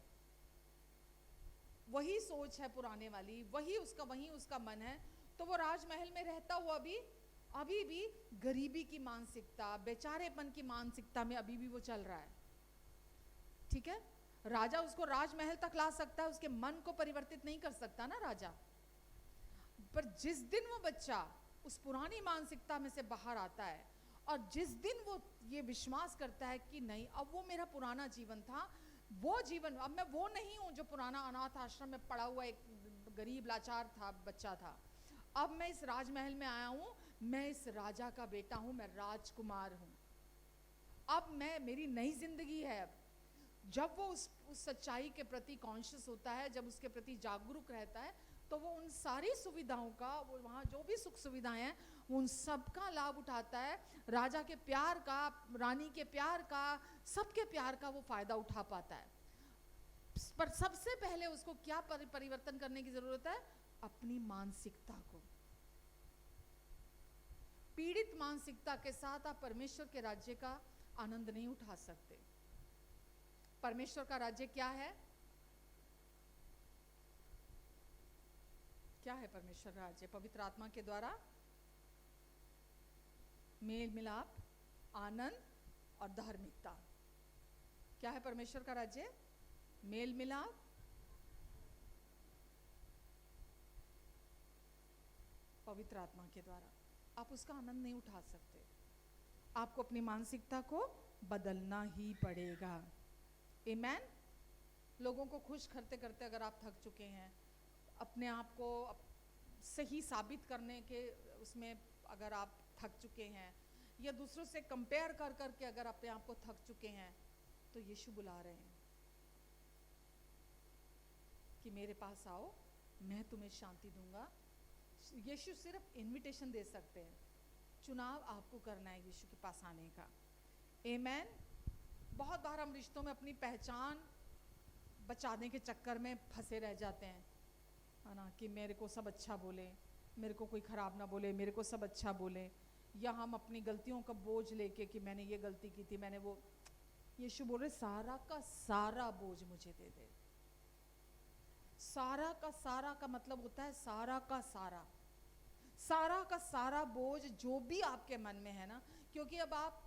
वही सोच है पुराने वाली, वही उसका मन है, तो वो राजमहल में रहता हुआ भी अभी भी गरीबी की मानसिकता, बेचारेपन की मानसिकता में अभी भी वो चल रहा है। ठीक है? राजा उसको राजमहल तक ला सकता है, उसके मन को परिवर्तित नहीं कर सकता ना राजा। पर जिस दिन वो बच्चा उस पुरानी मानसिकता में से बाहर आता है और जिस दिन वो ये विश्वास करता है कि नहीं, अब वो मेरा पुराना जीवन था, वो जीवन, अब मैं वो नहीं हूं जो पुराना अनाथ आश्रम में पड़ा हुआ एक गरीब लाचार था, बच्चा था। अब मैं इस राजमहल में आया हूं, मैं इस राजा का बेटा हूं, मैं राजकुमार हूं। अब मेरी नई जिंदगी है। अब जब वो उस सच्चाई के प्रति कॉन्शियस होता है, जब उसके प्रति जागरूक रहता है, तो वो उन सारी सुविधाओं का, वो वहाँ जो भी सुख सुविधाएं हैं, उन सब का लाभ उठाता है। राजा के प्यार का, रानी के प्यार का, सबके प्यार का वो फायदा उठा पाता है। पर सबसे पहले उसको क्या परिवर्तन करने की जरूरत है? अपनी मानसिकता को। पीड़ित मानसिकता के साथ आप परमेश्वर के राज्य का आनंद नहीं उठा सकते। परमेश्वर का राज्य क्या है? क्या है परमेश्वर का राज्य? पवित्र आत्मा के द्वारा मेल मिलाप, आनंद और धार्मिकता। क्या है परमेश्वर का राज्य? मेल मिलाप, पवित्र आत्मा के द्वारा। आप उसका आनंद नहीं उठा सकते, आपको अपनी मानसिकता को बदलना ही पड़ेगा। आमेन। लोगों को खुश करते करते अगर आप थक चुके हैं, अपने आप को सही साबित करने के उसमें अगर आप थक चुके हैं, या दूसरों से कंपेयर कर करके अगर अपने आप को थक चुके हैं, तो यीशु बुला रहे हैं कि मेरे पास आओ, मैं तुम्हें शांति दूंगा। यीशु सिर्फ इनविटेशन दे सकते हैं, चुनाव आपको करना है यीशु के पास आने का। आमेन। बहुत बार हम रिश्तों में अपनी पहचान बचाने के चक्कर में फंसे रह जाते हैं, है ना, कि मेरे को सब अच्छा बोले, मेरे को कोई ख़राब ना बोले, मेरे को सब अच्छा बोले, या हम अपनी गलतियों का बोझ लेके कि मैंने ये गलती की थी, मैंने वो। यीशु बोल रहे सारा का सारा बोझ मुझे दे दे। सारा का मतलब होता है सारा का सारा, सारा का सारा बोझ जो भी आपके मन में है ना, क्योंकि अब आप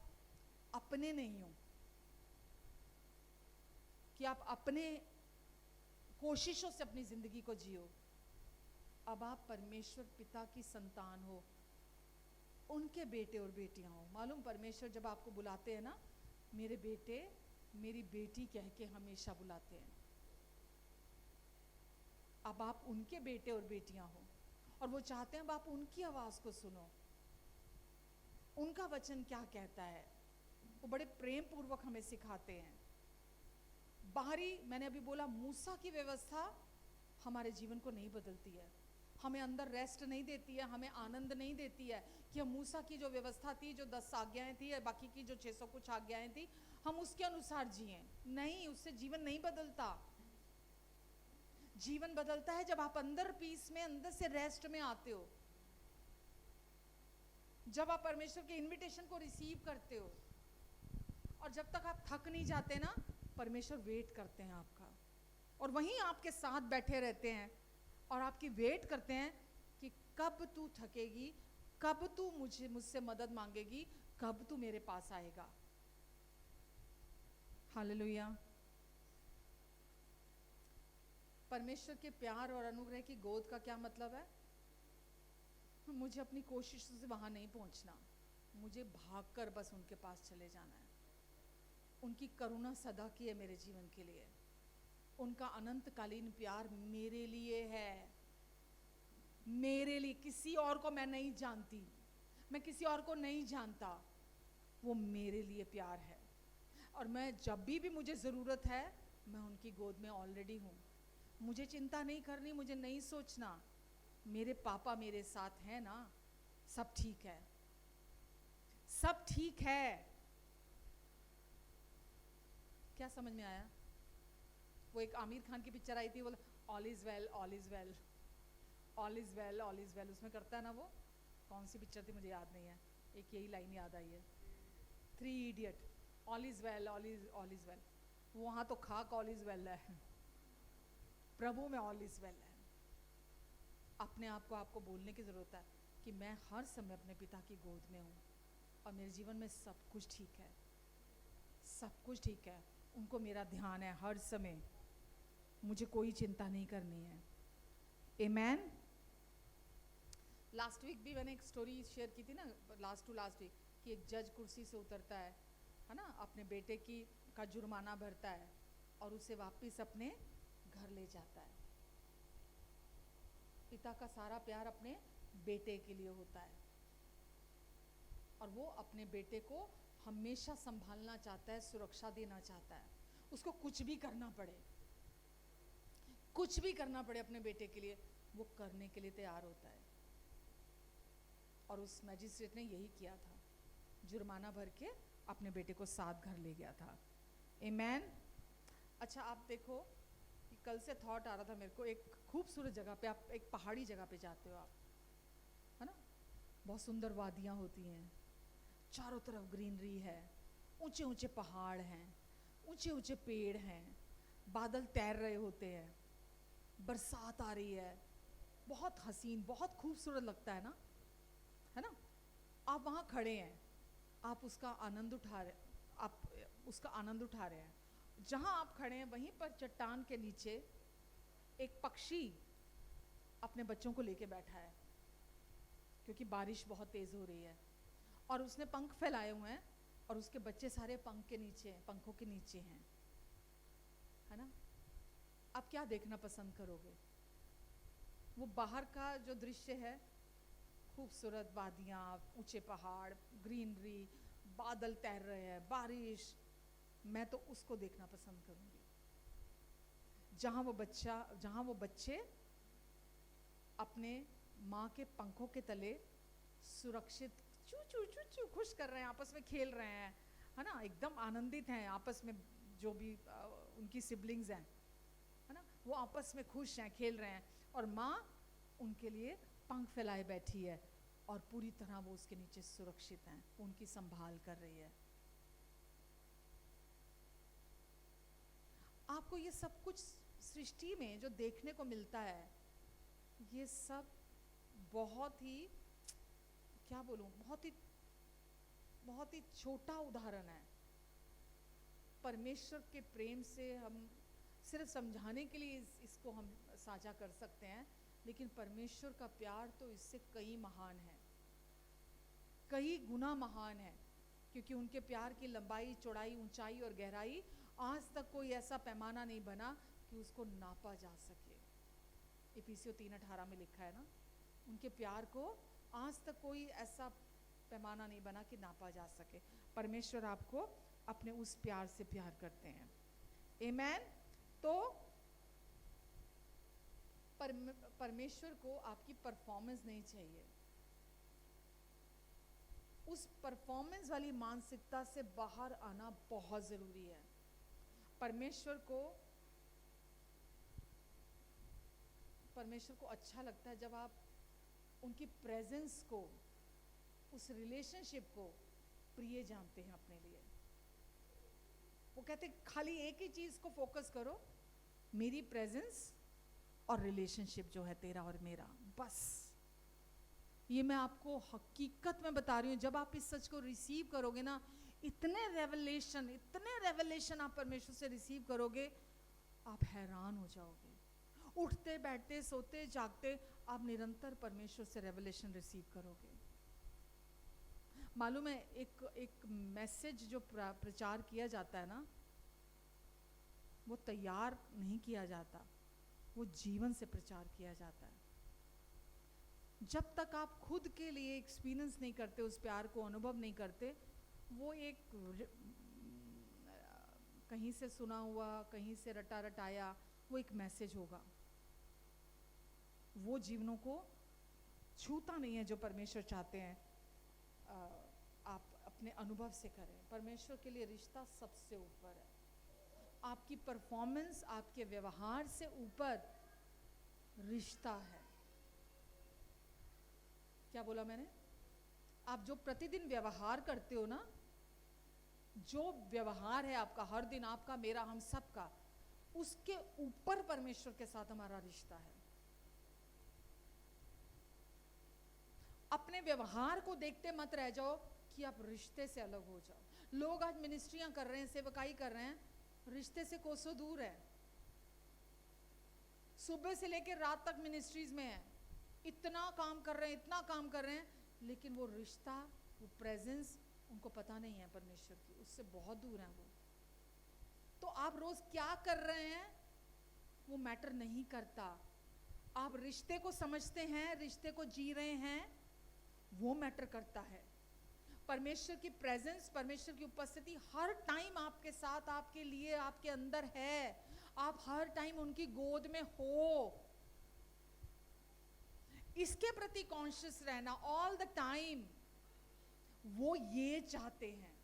अपने नहीं हो कि आप अपने कोशिशों से अपनी जिंदगी को जियो। अब आप परमेश्वर पिता की संतान हो, उनके बेटे और बेटियां हो। मालूम, परमेश्वर जब आपको बुलाते हैं ना, मेरे बेटे मेरी बेटी कह के हमेशा बुलाते हैं। अब आप उनके बेटे और बेटियां हो, और वो चाहते हैं अब आप उनकी आवाज को सुनो, उनका वचन क्या कहता है। वो बड़े प्रेम पूर्वक हमें सिखाते हैं। बाहरी, मैंने अभी बोला, मूसा की व्यवस्था हमारे जीवन को नहीं बदलती है, हमें अंदर रेस्ट नहीं देती है, हमें आनंद नहीं देती है कि हम मूसा की जो व्यवस्था थी, जो 10 आज्ञाएं थी, बाकी की जो 600 कुछ आज्ञाएं थी, हम उसके अनुसार जिए। नहीं, उससे जीवन नहीं बदलता। जीवन बदलता है जब आप अंदर पीस में, अंदर से रेस्ट में आते हो, जब आप परमेश्वर के इनविटेशन को रिसीव करते हो, और जब तक आप थक नहीं जाते ना, परमेश्वर वेट करते हैं आपका, और वहीं आपके साथ बैठे रहते हैं और आपकी वेट करते हैं कि कब तू थकेगी, कब तू मुझसे मदद मांगेगी, कब तू मेरे पास आएगा। हालेलुया। परमेश्वर के प्यार और अनुग्रह की गोद का क्या मतलब है? मुझे अपनी कोशिशों से वहां नहीं पहुंचना, मुझे भागकर बस उनके पास चले जाना है। उनकी करुणा सदा की है मेरे जीवन के लिए, उनका अनंतकालीन प्यार मेरे लिए है, मेरे लिए। किसी और को मैं नहीं जानती, मैं किसी और को नहीं जानता, वो मेरे लिए प्यार है। और मैं जब भी मुझे ज़रूरत है, मैं उनकी गोद में ऑलरेडी हूँ। मुझे चिंता नहीं करनी, मुझे नहीं सोचना, मेरे पापा मेरे साथ हैं ना, सब ठीक है, सब ठीक है। क्या समझ में आया? वो एक आमिर खान की पिक्चर आई थी, बोला all is well, all is well, all is well, all is well, उसमें करता है ना वो, कौन सी पिक्चर थी मुझे याद नहीं है, एक यही लाइन याद आई है, 3 idiot, all is well, all is well. वहाँ तो खाक ऑल इज वेल है, प्रभु में ऑल इज वेल है। अपने आप को आपको बोलने की ज़रूरत है कि मैं हर समय अपने पिता की गोद में हूँ, और मेरे जीवन में सब कुछ ठीक है, सब कुछ ठीक है। उनको मेरा ध्यान है हर समय, मुझे कोई चिंता नहीं करनी है। आमेन। लास्ट वीक भी मैंने एक स्टोरी शेयर की थी ना, लास्ट वीक, कि एक जज कुर्सी से उतरता है ना, अपने बेटे का जुर्माना भरता है और उसे वापस अपने घर ले जाता है। पिता का सारा प्यार अपने बेटे के लिए होता है, और वो अपने बेटे को हमेशा संभालना चाहता है, सुरक्षा देना चाहता है। उसको कुछ भी करना पड़े, कुछ भी करना पड़े अपने बेटे के लिए, वो करने के लिए तैयार होता है। और उस मैजिस्ट्रेट ने यही किया था, जुर्माना भर के अपने बेटे को साथ घर ले गया था। आमेन। अच्छा, आप देखो कि कल से थॉट आ रहा था मेरे को, एक खूबसूरत जगह पे, आप एक पहाड़ी जगह पे जाते हो आप, है ना, बहुत सुंदर वादियाँ होती हैं, चारों तरफ ग्रीनरी है, ऊंचे ऊंचे पहाड़ हैं, ऊंचे ऊंचे पेड़ हैं, बादल तैर रहे होते हैं, बरसात आ रही है, बहुत हसीन, बहुत खूबसूरत लगता है ना, है ना। आप वहाँ खड़े हैं, आप उसका आनंद उठा रहे हैं। जहाँ आप खड़े हैं वहीं पर चट्टान के नीचे एक पक्षी अपने बच्चों को लेके बैठा है, क्योंकि बारिश बहुत तेज़ हो रही है, और उसने पंख फैलाए हुए हैं, और उसके बच्चे सारे पंखों के नीचे हैं, है ना। आप क्या देखना पसंद करोगे? वो बाहर का जो दृश्य है, खूबसूरत वादियाँ, ऊंचे पहाड़, ग्रीनरी, बादल तैर रहे हैं, बारिश, मैं तो उसको देखना पसंद करूँगी, जहाँ वो बच्चे अपने माँ के पंखों के तले सुरक्षित चू चू चू चू खुश कर रहे हैं, आपस में खेल रहे हैं, है ना, एकदम आनंदित हैं आपस में, जो भी उनकी सिबलिंग्स हैं, वो आपस में खुश हैं, खेल रहे हैं, और माँ उनके लिए पंख फैलाए बैठी है और पूरी तरह वो उसके नीचे सुरक्षित हैं, उनकी संभाल कर रही है। आपको ये सब कुछ सृष्टि में जो देखने को मिलता है, ये सब बहुत ही, क्या बोलूं, बहुत ही छोटा उदाहरण है। परमेश्वर के प्रेम से हम सिर्फ समझाने के लिए इसको हम साझा कर सकते हैं, लेकिन परमेश्वर का प्यार तो इससे कई महान है, कई गुना महान है, क्योंकि उनके प्यार की लंबाई, चौड़ाई, ऊंचाई और गहराई आज तक कोई ऐसा पैमाना नहीं बना कि उसको नापा जा सके। इफिसियों 3:18 में लिखा है ना, उनके प्यार को आज तक कोई ऐसा पैमाना नहीं बना कि नापा जा सके। परमेश्वर आपको अपने उस प्यार से प्यार करते हैं। आमेन। तो परमेश्वर को आपकी परफॉर्मेंस नहीं चाहिए। उस परफॉर्मेंस वाली मानसिकता से बाहर आना बहुत जरूरी है। परमेश्वर को अच्छा लगता है जब आप उनकी प्रेजेंस को, उस रिलेशनशिप को प्रिय जानते हैं अपने लिए। वो कहते खाली एक ही चीज को फोकस करो, मेरी प्रेजेंस और रिलेशनशिप जो है तेरा और मेरा, बस। ये मैं आपको हकीकत में बता रही हूँ, जब आप इस सच को रिसीव करोगे ना, इतने रेवलेशन आप परमेश्वर से रिसीव करोगे, आप हैरान हो जाओगे। उठते बैठते सोते जागते आप निरंतर परमेश्वर से रेवलेशन रिसीव करोगे। मालूम है, एक मैसेज जो प्रचार किया जाता है ना, वो तैयार नहीं किया जाता, वो जीवन से प्रचार किया जाता है। जब तक आप खुद के लिए एक्सपीरियंस नहीं करते, उस प्यार को अनुभव नहीं करते, वो एक कहीं से सुना हुआ, कहीं से रटा रटाया वो एक मैसेज होगा, वो जीवनों को छूता नहीं है। जो परमेश्वर चाहते हैं आप अपने अनुभव से करें। परमेश्वर के लिए रिश्ता सबसे ऊपर है। आपकी परफॉर्मेंस, आपके व्यवहार से ऊपर रिश्ता है। क्या बोला मैंने? आप जो प्रतिदिन व्यवहार करते हो ना, जो व्यवहार है आपका हर दिन, आपका, मेरा, हम सब का, उसके ऊपर परमेश्वर के साथ हमारा रिश्ता है। अपने व्यवहार को देखते मत रह जाओ कि आप रिश्ते से अलग हो जाओ। लोग आज मिनिस्ट्रियां कर रहे हैं, सेवकाई कर रहे हैं, रिश्ते से कोसों दूर है। सुबह से लेकर रात तक मिनिस्ट्रीज में है, इतना काम कर रहे हैं, इतना काम कर रहे हैं, लेकिन वो रिश्ता, वो प्रेजेंस उनको पता नहीं है परमेश्वर की, उससे बहुत दूर है वो। तो आप रोज क्या कर रहे हैं वो मैटर नहीं करता। आप रिश्ते को समझते हैं, रिश्ते को जी रहे हैं, वो मैटर करता है। परमेश्वर की प्रेजेंस, परमेश्वर की उपस्थिति हर टाइम आपके साथ, आपके लिए, आपके अंदर है। आप हर टाइम उनकी गोद में हो, इसके प्रति कॉन्शियस रहना ऑल द टाइम, वो ये चाहते हैं।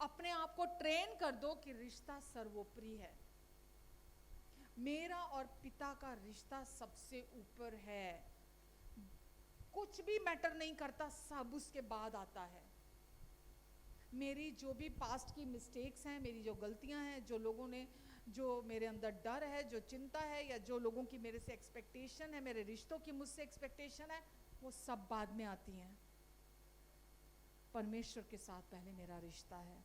अपने आप को ट्रेन कर दो कि रिश्ता सर्वोपरि है। मेरा और पिता का रिश्ता सबसे ऊपर है। कुछ भी मैटर नहीं करता, सब उसके बाद आता है। मेरी जो भी पास्ट की मिस्टेक्स हैं, मेरी जो गलतियां हैं, जो लोगों ने, जो मेरे अंदर डर है, जो चिंता है, या जो लोगों की मेरे से एक्सपेक्टेशन है, मेरे रिश्तों की मुझसे एक्सपेक्टेशन है, वो सब बाद में आती हैं। परमेश्वर के साथ पहले मेरा रिश्ता है।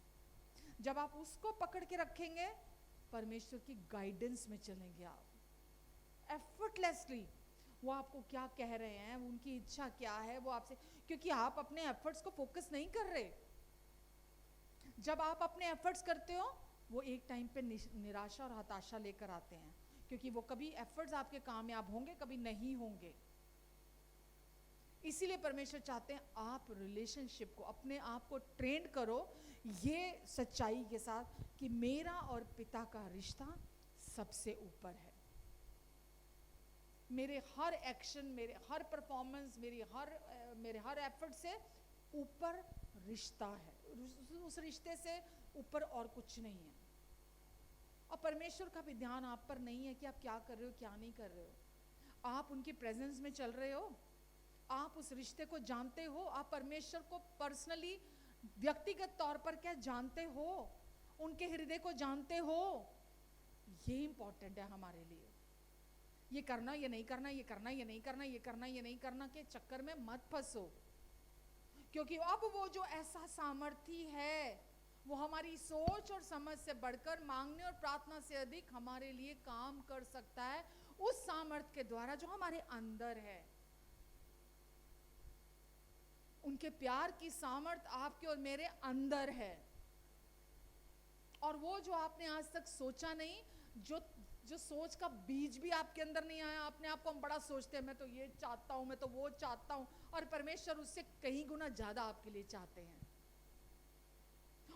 जब आप उसको पकड़ के रखेंगे, परमेश्वर की गाइडेंस में चलेंगे आप एफर्टलेसली। वो आपको क्या कह रहे हैं, उनकी इच्छा क्या है, वो आपसे, क्योंकि आप अपने एफर्ट्स को फोकस नहीं कर रहे। जब आप अपने एफर्ट्स करते हो, वो एक टाइम पे निराशा और हताशा लेकर आते हैं, क्योंकि वो कभी एफर्ट्स आपके कामयाब होंगे, कभी नहीं होंगे। इसीलिए परमेश्वर चाहते हैं आप रिलेशनशिप को, अपने आप को ट्रेन करो ये सच्चाई के साथ कि मेरा और पिता का रिश्ता सबसे ऊपर है। मेरे हर एक्शन, मेरे हर परफॉर्मेंस, मेरे हर एफर्ट से ऊपर रिश्ता है। उस रिश्ते से ऊपर और कुछ नहीं है। और परमेश्वर का भी ध्यान आप पर नहीं है कि आप क्या कर रहे हो क्या नहीं कर रहे हो। आप उनकी प्रेजेंस में चल रहे हो, आप उस रिश्ते को जानते हो, आप परमेश्वर को पर्सनली व्यक्तिगत तौर पर क्या जानते हो, उनके हृदय को जानते हो। ये इंपॉर्टेंट है हमारे लिए। ये करना, ये नहीं करना, ये करना, ये नहीं करना, ये करना, ये नहीं करना के चक्कर में मत फंसो, क्योंकि अब वो जो ऐसा सामर्थी है, वो हमारी सोच और समझ से बढ़कर, मांगने और प्रार्थना से अधिक हमारे लिए काम कर सकता है, उस सामर्थ के द्वारा जो हमारे अंदर है। उनके प्यार की सामर्थ आपके और मेरे अंदर है, और वो जो आपने आज तक सोचा नहीं, जो सोच का बीज भी आपके अंदर नहीं आया, अपने आप को हम बड़ा सोचते हैं, मैं तो ये चाहता हूं, मैं तो वो चाहता हूं, और परमेश्वर उससे कहीं गुना ज्यादा आपके लिए चाहते हैं।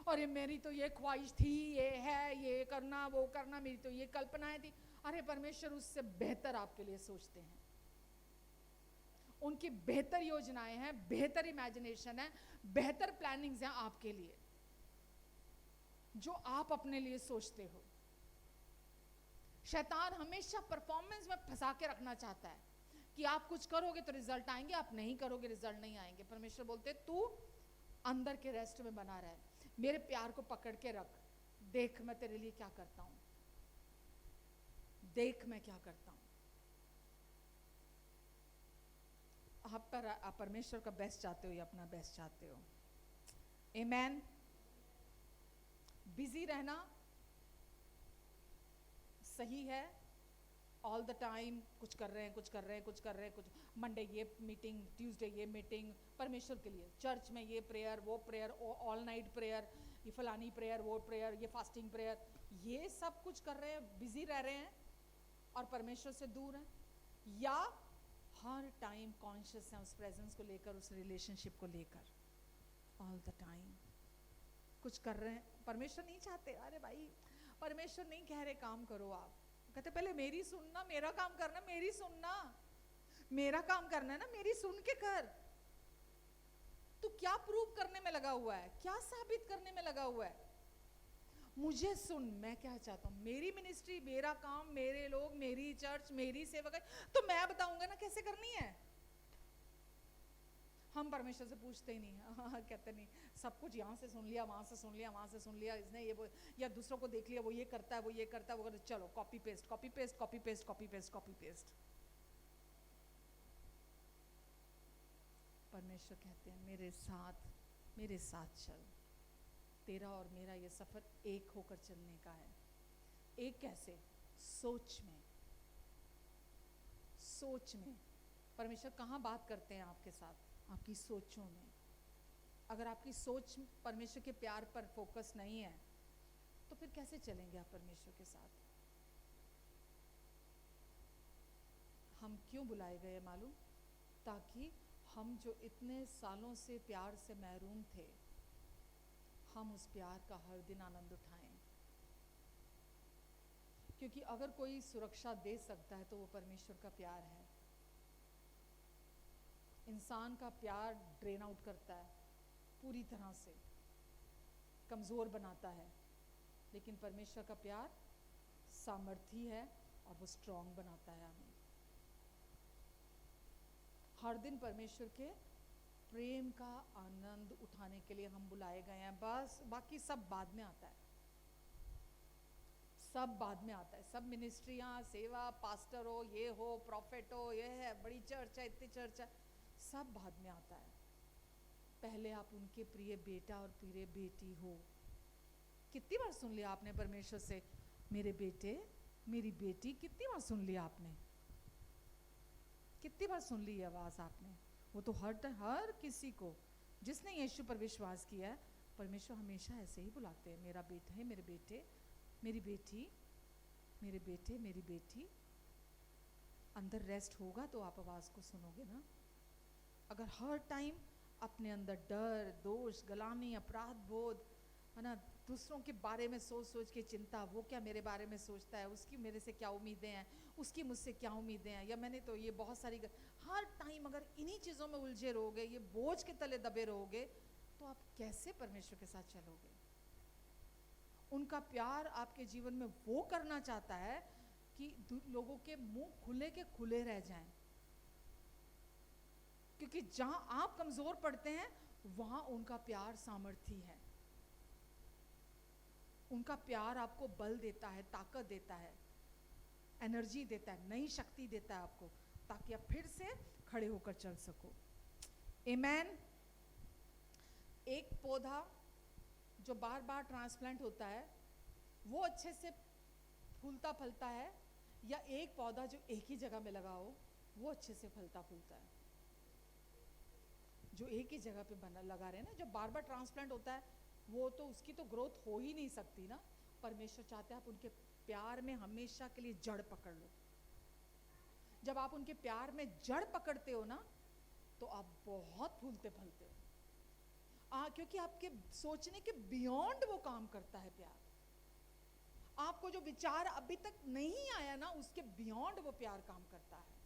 और ये मेरी तो ये ख्वाहिश थी, ये है, ये करना, वो करना, मेरी तो ये कल्पनाएं थी। अरे परमेश्वर उससे बेहतर आपके लिए सोचते हैं। उनकी बेहतर योजनाएं हैं, बेहतर इमेजिनेशन है, बेहतर प्लानिंग्स हैं आपके लिए, जो आप अपने लिए सोचते हो। शैतान हमेशा परफॉर्मेंस में फंसा के रखना चाहता है कि आप कुछ करोगे तो रिजल्ट आएंगे, आप नहीं करोगे रिजल्ट नहीं आएंगे। परमेश्वर बोलते तू अंदर के रेस्ट में बना रहे, मेरे प्यार को पकड़ के रख, देख मैं तेरे लिए क्या करता हूं, देख मैं क्या करता हूं। आप परमेश्वर का बेस्ट चाहते हो या अपना बेस्ट चाहते हो? आमेन। बिजी रहना सही है, ऑल द टाइम कुछ कर रहे हैं, कुछ कर रहे हैं, कुछ कर रहे हैं, कुछ मंडे ये मीटिंग, ट्यूसडे ये मीटिंग, परमेश्वर के लिए चर्च में ये प्रेयर, वो प्रेयर, ऑल नाइट प्रेयर, ये फलानी प्रेयर, वो प्रेयर, ये फास्टिंग प्रेयर, ये सब कुछ कर रहे हैं, बिजी रह रहे हैं और परमेश्वर से दूर हैं, या हर टाइम कॉन्शियस हैं उस प्रेजेंस को लेकर, उस रिलेशनशिप को लेकर, ऑल द टाइम कुछ कर रहे हैं। परमेश्वर नहीं चाहते, अरे भाई परमेश्वर नहीं कह रहे काम करो, आप कहते पहले मेरी सुनना, मेरा काम करना, मेरी सुनना, मेरा काम करना है ना, मेरी सुन के कर। तू क्या प्रूव करने में लगा हुआ है, क्या साबित करने में लगा हुआ है? मुझे सुन, मैं क्या चाहता हूं, मेरी मिनिस्ट्री, मेरा काम, मेरे लोग, मेरी चर्च, मेरी सेवा, तो मैं बताऊंगा ना कैसे करनी है। हम परमेश्वर से पूछते ही नहीं, हाँ कहते नहीं, सब कुछ यहाँ से सुन लिया, वहाँ से सुन लिया, वहाँ से सुन लिया, इसने ये वो, या दूसरों को देख लिया, वो ये करता है, वो ये करता है, वो करता है, चलो copy paste, copy paste, copy paste, copy paste, copy paste. परमेश्वर कहते हैं मेरे साथ चल, तेरा और मेरा ये सफर एक होकर चलने का है। एक कैसे? सोच में। सोच में परमेश्वर कहाँ बात करते हैं आपके साथ? आपकी सोचों में। अगर आपकी सोच परमेश्वर के प्यार पर फोकस नहीं है तो फिर कैसे चलेंगे आप परमेश्वर के साथ? हम क्यों बुलाए गए मालूम? ताकि हम जो इतने सालों से प्यार से महरूम थे, हम उस प्यार का हर दिन आनंद उठाएं। क्योंकि अगर कोई सुरक्षा दे सकता है तो वो परमेश्वर का प्यार है। इंसान का प्यार ड्रेन आउट करता है, पूरी तरह से कमज़ोर बनाता है, लेकिन परमेश्वर का प्यार सामर्थी है और वो स्ट्रॉन्ग बनाता है हमें। हर दिन परमेश्वर के प्रेम का आनंद उठाने के लिए हम बुलाए गए हैं। बस बाकी सब बाद में आता है, सब बाद में आता है। सब मिनिस्ट्रियाँ, सेवा, पास्टर हो, ये हो, प्रॉफिट हो, ये है, बड़ी चर्च है, इतनी चर्च है, सब बाद में आता है। पहले आप उनके प्रिय बेटा और प्रिय बेटी हो। कितनी बार सुन लिया आपने परमेश्वर से, मेरे बेटे, मेरी बेटी? कितनी बार सुन लिया आपने? कितनी बार सुन ली आवाज़ आपने? वो तो हर किसी को जिसने यीशु पर विश्वास किया है, परमेश्वर हमेशा ऐसे ही बुलाते हैं, मेरा बेटा है, मेरे बेटे, मेरी बेटी, मेरे बेटे, मेरी बेटी। अंदर रेस्ट होगा तो आप आवाज़ को सुनोगे ना। अगर हर टाइम अपने अंदर डर, दोष, गलानी, अपराध बोध, है ना, दूसरों के बारे में सोच सोच के चिंता, वो क्या मेरे बारे में सोचता है, उसकी मेरे से क्या उम्मीदें हैं, उसकी मुझसे क्या उम्मीदें हैं, या मैंने तो ये बहुत सारी हर टाइम अगर इन्हीं चीज़ों में उलझे रहोगे, ये बोझ के तले दबे रहोगे, तो आप कैसे परमेश्वर के साथ चलोगे? उनका प्यार आपके जीवन में वो करना चाहता है कि लोगों के मुंह खुले के खुले रह जाएं, क्योंकि जहां आप कमजोर पड़ते हैं वहां उनका प्यार सामर्थ्य है। उनका प्यार आपको बल देता है, ताकत देता है, एनर्जी देता है, नई शक्ति देता है आपको, ताकि आप फिर से खड़े होकर चल सको। आमेन। एक पौधा जो बार बार ट्रांसप्लांट होता है वो अच्छे से फूलता फलता है, या एक पौधा जो एक ही जगह में लगा हो वो अच्छे से फलता फूलता है? जो एक ही जगह पे बना लगा रहे हैं ना, जो बार बार ट्रांसप्लांट होता है वो तो उसकी तो ग्रोथ हो ही नहीं सकती ना। परमेश्वर चाहते हैं आप उनके प्यार में हमेशा के लिए जड़ पकड़ लो। जब आप उनके प्यार में जड़ पकड़ते हो ना तो आप बहुत फूलते फलते हो। क्योंकि आपके सोचने के बियॉन्ड वो काम करता है प्यार। आपको जो विचार अभी तक नहीं आया ना उसके बियॉन्ड वो प्यार काम करता है।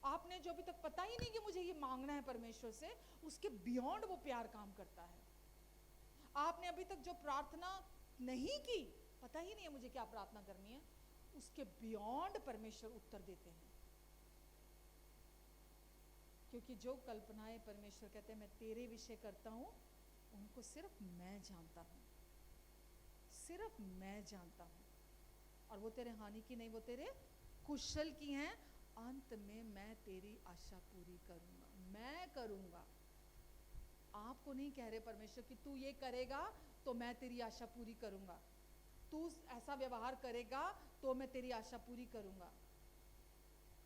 आपने जो अभी तक पता ही नहीं कि मुझे ये मांगना है परमेश्वर से, उसके बियॉन्ड वो प्यार काम करता है। आपने अभी तक जो प्रार्थना नहीं की, पता ही नहीं है मुझे क्या प्रार्थना करनी है, उसके बियॉन्ड परमेश्वर उत्तर देते हैं। क्योंकि जो कल्पनाएं परमेश्वर कहते हैं मैं तेरे विषय करता हूं, उनको सिर्फ मैं जानता हूं, सिर्फ मैं जानता हूं। और वो तेरे हानि की नहीं, वो तेरे कुशल की हैं। अंत में मैं तेरी आशा पूरी करूंगा, मैं करूंगा। आपको नहीं कह रहे परमेश्वर कि तू ये करेगा तो मैं तेरी आशा पूरी करूंगा, तू ऐसा व्यवहार करेगा तो मैं तेरी आशा पूरी करूंगा,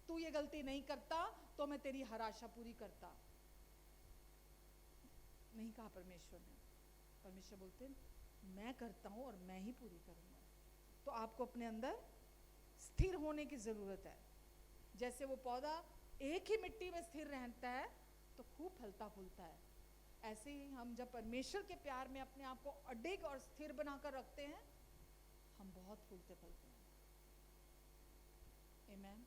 तू ये गलती नहीं करता तो मैं तेरी हर आशा पूरी करता। नहीं कहा परमेश्वर ने। परमेश्वर बोलते हैं मैं करता हूं और मैं ही पूरी करूंगा। तो आपको अपने अंदर स्थिर होने की जरूरत है। जैसे वो पौधा एक ही मिट्टी में स्थिर रहता है तो खूब फलता फूलता है, ऐसे ही हम जब परमेश्वर के प्यार में अपने आप को अडिग और स्थिर बनाकर रखते हैं, हम बहुत फूलते फलते हैं। आमेन।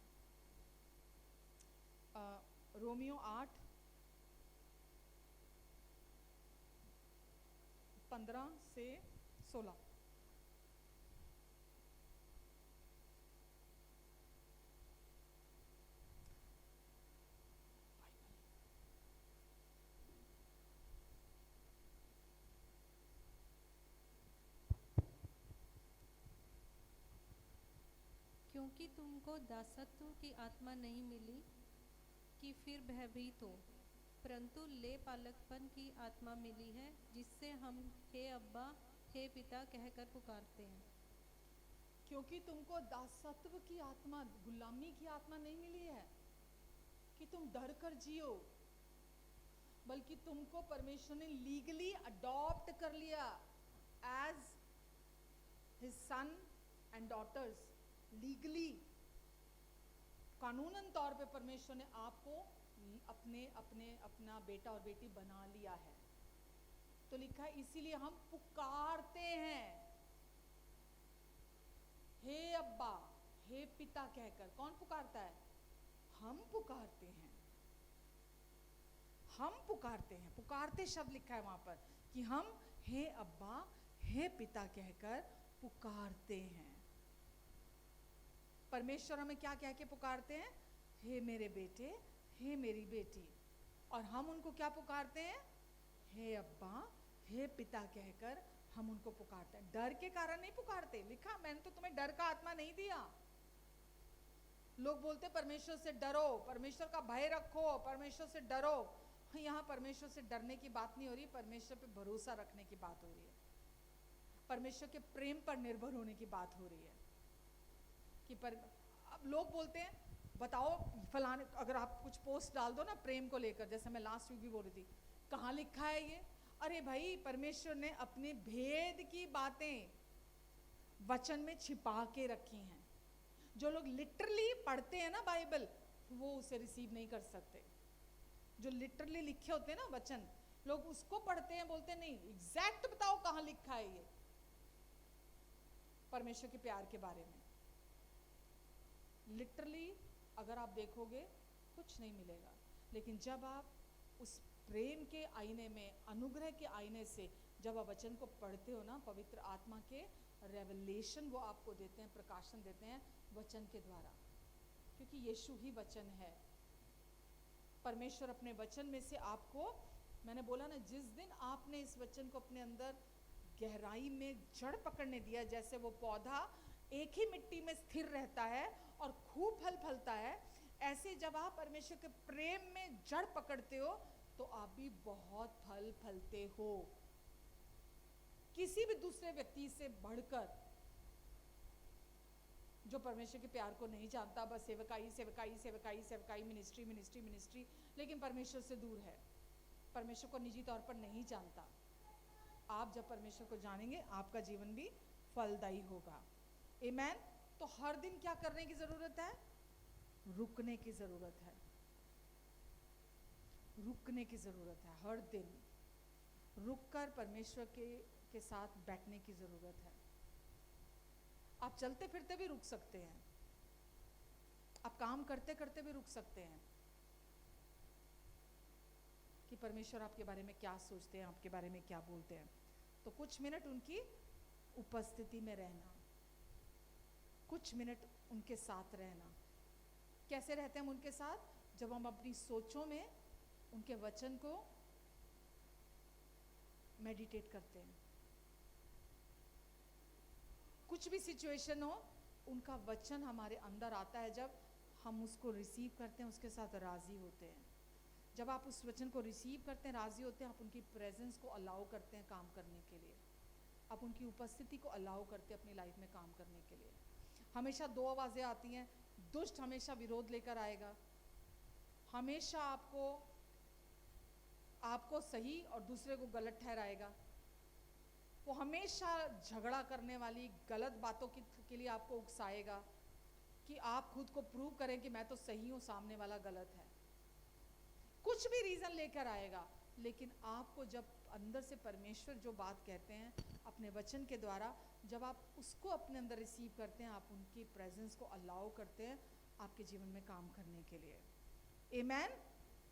रोमियो 8:15-16। क्योंकि तुमको दासत्व की आत्मा नहीं मिली कि फिर भयभीत हो, परंतु ले पालकपन की आत्मा मिली है, जिससे हम हे अब्बा हे पिता कहकर पुकारते हैं। क्योंकि तुमको दासत्व की आत्मा, गुलामी की आत्मा नहीं मिली है कि तुम डर कर जियो, बल्कि तुमको परमेश्वर ने लीगली अडॉप्ट कर लिया as his son and daughters. Legally, कानूनन तौर पे परमेश्वर ने आपको अपना बेटा और बेटी बना लिया है। तो लिखा है इसीलिए हम पुकारते हैं हे अब्बा हे पिता कहकर। कौन पुकारता है? हम पुकारते हैं, हम पुकारते हैं। पुकारते शब्द लिखा है वहां पर कि हम हे अब्बा हे पिता कहकर पुकारते हैं। परमेश्वर हमें क्या कह के पुकारते हैं? हे मेरे बेटे, हे मेरी बेटी। और हम उनको क्या पुकारते हैं? हे अब्बा हे पिता कहकर हम उनको पुकारते हैं। डर के कारण नहीं पुकारते। लिखा मैंने तो तुम्हें डर का आत्मा नहीं दिया। लोग बोलते परमेश्वर से डरो, परमेश्वर का भय रखो, परमेश्वर से डरो। यहाँ परमेश्वर से डरने की बात नहीं हो रही, परमेश्वर पे भरोसा रखने की बात हो रही है, परमेश्वर के प्रेम पर निर्भर होने की बात हो रही है। कि अब लोग बोलते हैं बताओ फलाने, अगर आप कुछ पोस्ट डाल दो ना प्रेम को लेकर, जैसे मैं लास्ट वीक भी बोल रही थी, कहाँ लिखा है ये? अरे भाई परमेश्वर ने अपने भेद की बातें वचन में छिपा के रखी हैं। जो लोग लिटरली पढ़ते हैं ना बाइबल, वो उसे रिसीव नहीं कर सकते। जो लिटरली लिखे होते हैं ना वचन, लोग उसको पढ़ते हैं, बोलते हैं नहीं एग्जैक्ट बताओ कहाँ लिखा है ये परमेश्वर के प्यार के बारे में। लिटरली अगर आप देखोगे कुछ नहीं मिलेगा, लेकिन जब आप उस प्रेम के आईने में, अनुग्रह के आईने से जब आप वचन को पढ़ते हो ना, पवित्र आत्मा के रेवलेशन वो आपको देते हैं, प्रकाशन देते हैं वचन के द्वारा, क्योंकि यीशु ही वचन है। परमेश्वर अपने वचन में से आपको, मैंने बोला ना, जिस दिन आपने इस वचन को अपने अंदर गहराई में जड़ पकड़ने दिया, जैसे वो पौधा एक ही मिट्टी में स्थिर रहता है और खूब फल फलता है, ऐसे जब आप परमेश्वर के प्रेम में जड़ पकड़ते हो तो आप भी बहुत फल फलते हो, किसी भी दूसरे व्यक्ति से बढ़कर, जो परमेश्वर के प्यार को नहीं जानता, बस सेवकाई सेवकाई सेवकाई सेवकाई, मिनिस्ट्री मिनिस्ट्री मिनिस्ट्री, लेकिन परमेश्वर से दूर है, परमेश्वर को निजी तौर पर नहीं जानता। आप जब परमेश्वर को जानेंगे आपका जीवन भी फलदायी होगा। आमीन। तो हर दिन क्या करने की जरूरत है? रुकने की जरूरत है, रुकने की जरूरत है। हर दिन रुककर परमेश्वर के साथ बैठने की जरूरत है। आप चलते फिरते भी रुक सकते हैं, आप काम करते करते भी रुक सकते हैं कि परमेश्वर आपके बारे में क्या सोचते हैं, आपके बारे में क्या बोलते हैं। तो कुछ मिनट उनकी उपस्थिति में रहना, कुछ मिनट उनके साथ रहना। कैसे रहते हैं हम उनके साथ? जब हम अपनी सोचों में उनके वचन को मेडिटेट करते हैं। कुछ भी सिचुएशन हो, उनका वचन हमारे अंदर आता है, जब हम उसको रिसीव करते हैं, उसके साथ राजी होते हैं। जब आप उस वचन को रिसीव करते हैं, राजी होते हैं, आप उनकी प्रेजेंस को अलाउ करते हैं काम करने के लिए, आप उनकी उपस्थिति को अलाउ करते हैं अपनी लाइफ में काम करने के लिए। हमेशा दो आवाज़ें आती हैं, दुष्ट हमेशा विरोध लेकर आएगा, हमेशा आपको सही और दूसरे को गलत ठहराएगा। वो हमेशा झगड़ा करने वाली गलत बातों के लिए आपको उकसाएगा कि आप खुद को प्रूव करें कि मैं तो सही हूँ, सामने वाला गलत है। कुछ भी रीज़न लेकर आएगा, लेकिन आपको जब अंदर से परमेश्वर जो बात कहते हैं अपने वचन के द्वारा, जब आप उसको अपने अंदर रिसीव करते हैं, आप उनकी प्रेजेंस को अलाउ करते हैं आपके जीवन में काम करने के लिए। आमीन।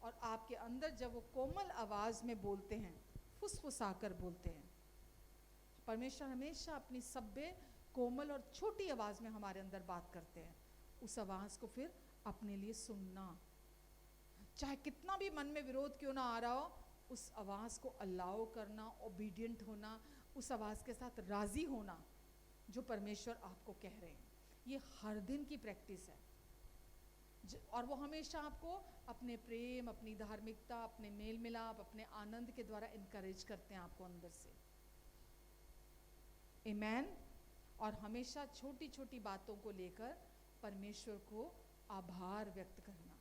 और आपके अंदर जब वो कोमल आवाज़ में बोलते हैं, फुसफुसाकर बोलते हैं, परमेश्वर हमेशा अपनी सभ्य कोमल और छोटी आवाज़ में हमारे अंदर बात करते हैं। उस आवाज़ को फिर अपने लिए सुनना, चाहे कितना भी मन में विरोध क्यों ना आ रहा हो, उस आवाज़ को अलाउ करना, ओबीडियंट होना, उस आवाज़ के साथ राज़ी होना जो परमेश्वर आपको कह रहे हैं। ये हर दिन की प्रैक्टिस है, और वो हमेशा आपको अपने प्रेम, अपनी धार्मिकता, अपने मेल मिलाप, अपने आनंद के द्वारा इनकरेज करते हैं आपको अंदर से। आमीन। और हमेशा छोटी छोटी बातों को लेकर परमेश्वर को आभार व्यक्त करना।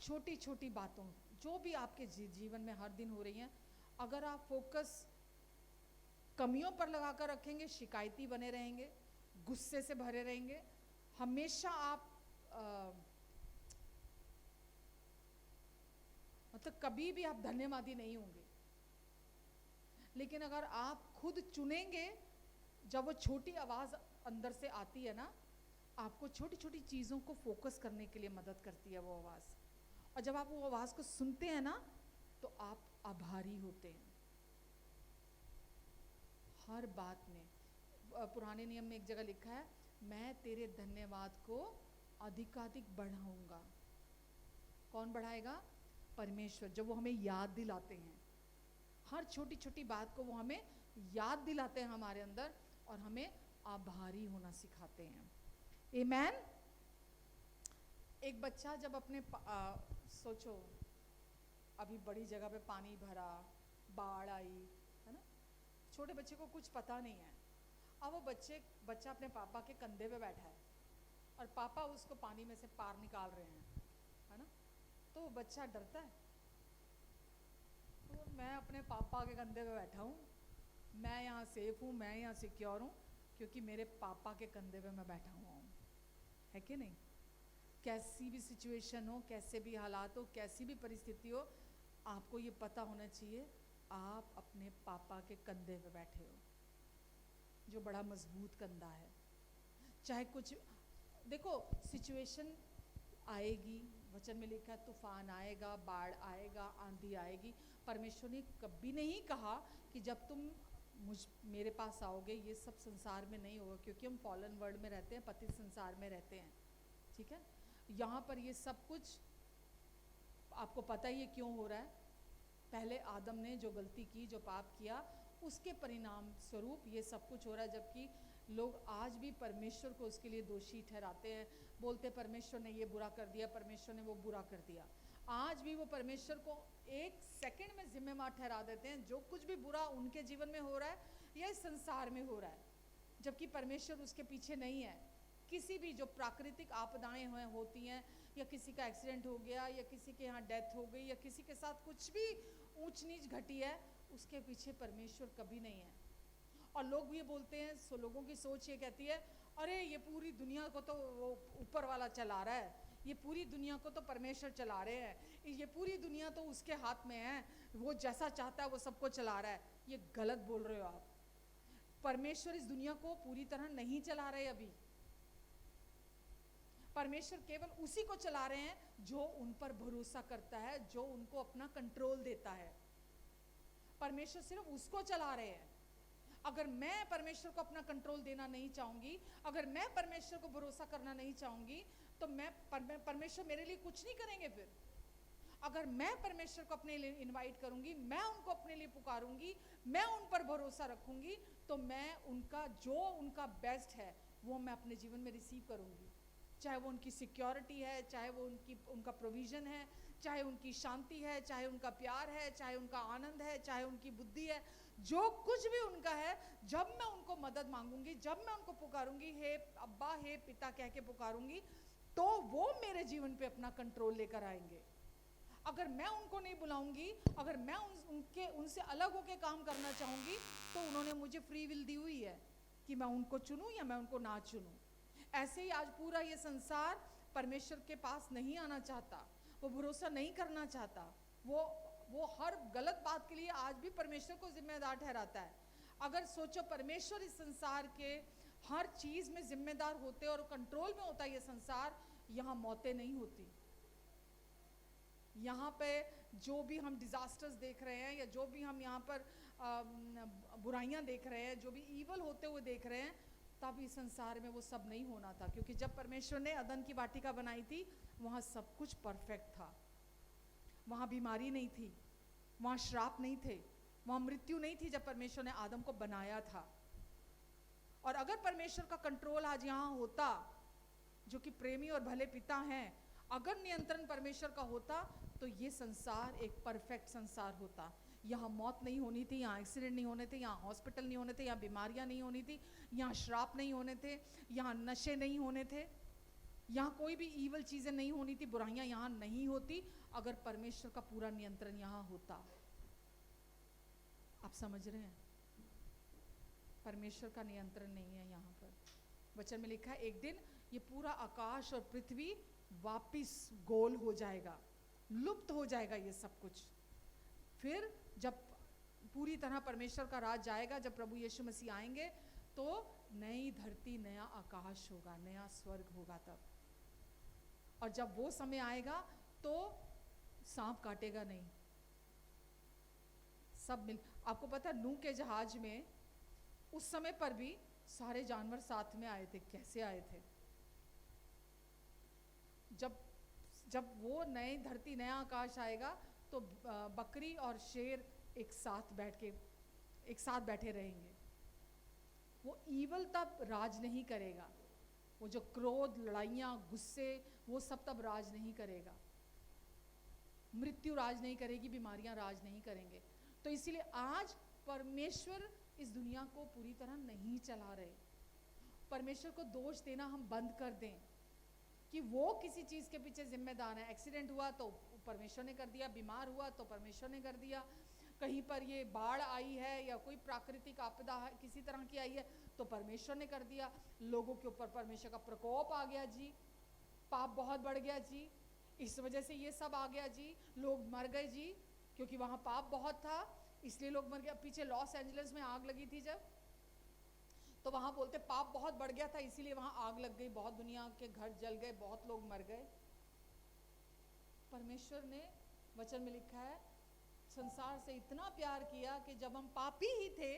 छोटी छोटी बातों, जो भी आपके जीवन में हर दिन हो रही हैं, अगर आप फोकस कमियों पर लगाकर रखेंगे, शिकायती बने रहेंगे, गुस्से से भरे रहेंगे, हमेशा आप मतलब कभी भी आप धन्यवादी नहीं होंगे। लेकिन अगर आप खुद चुनेंगे, जब वो छोटी आवाज़ अंदर से आती है ना, आपको छोटी छोटी चीज़ों को फोकस करने के लिए मदद करती है वो आवाज़। और जब आप वो आवाज़ को सुनते हैं ना, तो आप आभारी होते हैं हर बात में। पुराने नियम में एक जगह लिखा है, मैं तेरे धन्यवाद को अधिकाधिक बढ़ाऊंगा। कौन बढ़ाएगा? परमेश्वर। जब वो हमें याद दिलाते हैं, हर छोटी छोटी बात को वो हमें याद दिलाते हैं हमारे अंदर, और हमें आभारी होना सिखाते हैं। आमीन। एक बच्चा जब अपने सोचो, अभी बड़ी जगह पे पानी भरा, बाढ़ आई है ना, छोटे बच्चे को कुछ पता नहीं है। अब वो बच्चा अपने पापा के कंधे पे बैठा है और पापा उसको पानी में से पार निकाल रहे हैं, है ना। तो वो बच्चा डरता है, तो मैं अपने पापा के कंधे पे बैठा हूँ, मैं यहाँ सेफ हूँ, मैं यहाँ सिक्योर हूँ, क्योंकि मेरे पापा के कंधे पे मैं बैठा हुआ हूँ, है कि नहीं। कैसी भी सिचुएशन हो, कैसे भी हालात हो, कैसी भी परिस्थिति हो, आपको ये पता होना चाहिए आप अपने पापा के कंधे पे बैठे हो, जो बड़ा मजबूत कंधा है। चाहे कुछ, देखो सिचुएशन आएगी, वचन में लिखा है तूफान आएगा, बाढ़ आएगा, आंधी आएगी, परमेश्वर ने कभी नहीं कहा कि जब तुम मेरे पास आओगे ये सब संसार में नहीं होगा, क्योंकि हम फॉलन वर्ल्ड में रहते हैं, पतित संसार में रहते हैं, ठीक है। यहाँ पर ये सब कुछ आपको पता ही है क्यों हो रहा है। पहले आदम ने जो गलती की, जो पाप किया, उसके परिणाम स्वरूप ये सब कुछ हो रहा है। जबकि लोग आज भी परमेश्वर को उसके लिए दोषी ठहराते हैं, बोलते परमेश्वर ने ये बुरा कर दिया, परमेश्वर ने वो बुरा कर दिया। आज भी वो परमेश्वर को एक सेकंड में जिम्मेदार ठहरा देते हैं जो कुछ भी बुरा उनके जीवन में हो रहा है या इस संसार में हो रहा है, जबकि परमेश्वर उसके पीछे नहीं है। किसी भी जो प्राकृतिक आपदाएं होती हैं, या किसी का एक्सीडेंट हो गया, या किसी के यहाँ डेथ हो गई, या किसी के साथ कुछ भी ऊंच नीच घटी है, उसके पीछे परमेश्वर कभी नहीं है। और लोग ये बोलते हैं, लोगों की सोच ये कहती है, अरे ये पूरी दुनिया को तो वो ऊपर वाला चला रहा है, ये पूरी दुनिया को तो परमेश्वर चला रहे हैं, ये पूरी दुनिया तो उसके हाथ में है, वो जैसा चाहता है वो सबको चला रहा है। ये गलत बोल रहे हो आप। परमेश्वर इस दुनिया को पूरी तरह नहीं चला रहे अभी। परमेश्वर केवल उसी को चला रहे हैं जो उन पर भरोसा करता है, जो उनको अपना कंट्रोल देता है। परमेश्वर सिर्फ उसको चला रहे हैं। अगर मैं परमेश्वर को अपना कंट्रोल देना नहीं चाहूंगी, अगर मैं परमेश्वर को भरोसा करना नहीं चाहूंगी, तो परमेश्वर मेरे लिए कुछ नहीं करेंगे। फिर अगर मैं परमेश्वर को अपने लिए इनवाइट करूंगी, मैं उनको अपने लिए पुकारूंगी, मैं उन पर भरोसा रखूंगी, तो मैं उनका बेस्ट है वो मैं अपने जीवन में रिसीव करूंगी। चाहे वो उनकी सिक्योरिटी है, चाहे वो उनका प्रोविजन है, चाहे उनकी शांति है, चाहे उनका प्यार है, चाहे उनका आनंद है, चाहे उनकी बुद्धि है, जो कुछ भी उनका है, जब मैं उनको मदद मांगूंगी, जब मैं उनको पुकारूंगी, हे अब्बा, हे पिता कह के पुकारूंगी, तो वो मेरे जीवन पे अपना कंट्रोल लेकर आएंगे। अगर मैं उनको नहीं बुलाऊंगी, अगर मैं उनसे अलग होके काम करना चाहूंगी, तो उन्होंने मुझे फ्री विल दी हुई है कि मैं उनको चुनूं या मैं उनको ना चुनूं। ऐसे ही आज पूरा ये संसार परमेश्वर के पास नहीं आना चाहता, वो भरोसा नहीं करना चाहता, वो हर गलत बात के लिए आज भी परमेश्वर को जिम्मेदार ठहराता है। अगर सोचो परमेश्वर इस संसार के हर चीज में जिम्मेदार होते और कंट्रोल में होता ये संसार, यहाँ मौतें नहीं होती। यहाँ पे जो भी हम डिजास्टर्स देख रहे हैं, या जो भी हम यहाँ पर बुराइयां देख रहे हैं, जो भी ईवल होते हुए देख रहे हैं, तब इस संसार में वो सब नहीं होना था। क्योंकि जब परमेश्वर ने अदन की वाटिका बनाई थी, वहाँ सब कुछ परफेक्ट था। वहाँ बीमारी नहीं थी, वहाँ श्राप नहीं थे, वहाँ मृत्यु नहीं थी जब परमेश्वर ने आदम को बनाया था। और अगर परमेश्वर का कंट्रोल आज यहाँ होता, जो कि प्रेमी और भले पिता हैं, अगर नियंत्रण परमेश्वर का होता, तो ये संसार एक परफेक्ट संसार होता। यहाँ मौत नहीं होनी थी, यहाँ एक्सीडेंट नहीं होने थे, यहाँ हॉस्पिटल नहीं होने थे, यहाँ बीमारियाँ नहीं होनी थी, यहाँ श्राप नहीं होने थे, यहाँ नशे नहीं होने थे, यहाँ कोई भी ईवल चीज़ें नहीं होनी थी, बुराइयाँ यहाँ नहीं होती, अगर परमेश्वर का पूरा नियंत्रण यहाँ होता। आप समझ रहे हैं? परमेश्वर का नियंत्रण नहीं है यहाँ पर। वचन में लिखा है, एक दिन ये पूरा आकाश और पृथ्वी वापिस गोल हो जाएगा, लुप्त हो जाएगा ये सब कुछ। फिर जब पूरी तरह परमेश्वर का राज जाएगा, जब प्रभु यीशु मसीह आएंगे, तो नई धरती, नया आकाश होगा, नया स्वर्ग होगा तब। और जब वो समय आएगा तो सांप काटेगा नहीं, सब मिल। आपको पता है नूह के जहाज में उस समय पर भी सारे जानवर साथ में आए थे। कैसे आए थे? जब वो नई धरती, नया आकाश आएगा, तो बकरी और शेर एक साथ बैठे रहेंगे। वो ईवल तब राज नहीं करेगा, वो जो क्रोध, लड़ाइयाँ, गुस्से, वो सब तब राज नहीं करेगा। मृत्यु राज नहीं करेगी, बीमारियां राज नहीं करेंगे। तो इसीलिए आज परमेश्वर इस दुनिया को पूरी तरह नहीं चला रहे। परमेश्वर को दोष देना हम बंद कर दें कि वो किसी चीज़ के पीछे जिम्मेदार है। एक्सीडेंट हुआ तो परमेश्वर ने कर दिया, बीमार हुआ तो परमेश्वर ने कर दिया, कहीं पर ये बाढ़ आई है या कोई प्राकृतिक आपदा किसी तरह की आई है तो परमेश्वर ने कर दिया। लोगों के ऊपर परमेश्वर का प्रकोप आ गया जी, पाप बहुत बढ़ गया जी, इस वजह से ये सब आ गया जी, लोग मर गए जी, क्योंकि वहाँ पाप बहुत था इसलिए लोग मर गए। पीछे लॉस एंजलिस में आग लगी थी जब, तो वहाँ बोलते पाप बहुत बढ़ गया था इसीलिए वहाँ आग लग गई, बहुत दुनिया के घर जल गए, बहुत लोग मर गए। परमेश्वर ने वचन में लिखा है संसार से इतना प्यार किया कि जब हम पापी ही थे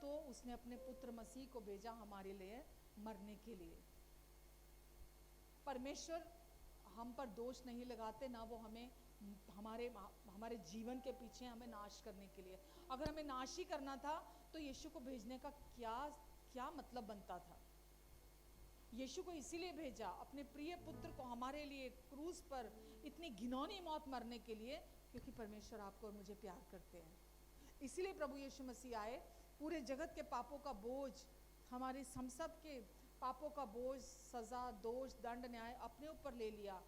तो उसने अपने पुत्र मसीह को भेजा हमारे लिए मरने के लिए। परमेश्वर हम पर दोष नहीं लगाते, ना वो हमें हमारे जीवन के पीछे हमें नाश करने के लिए। अगर हमें नाश ही करना था तो यीशु को भेजने का क्या मतलब बनता था। यीशु को इसीलिए भेजा, अपने प्रिय पुत्र को हमारे लिए क्रूस पर इतनी घिनौनी मौत मरने के लिए, क्योंकि परमेश्वर आपको और मुझे प्यार करते हैं। इसीलिए प्रभु यीशु मसीह आए, पूरे जगत के पापों का बोझ, हमारे हम सब के पापों का बोझ, सजा, दोष, दंड, न्याय अपने ऊपर ले लिया।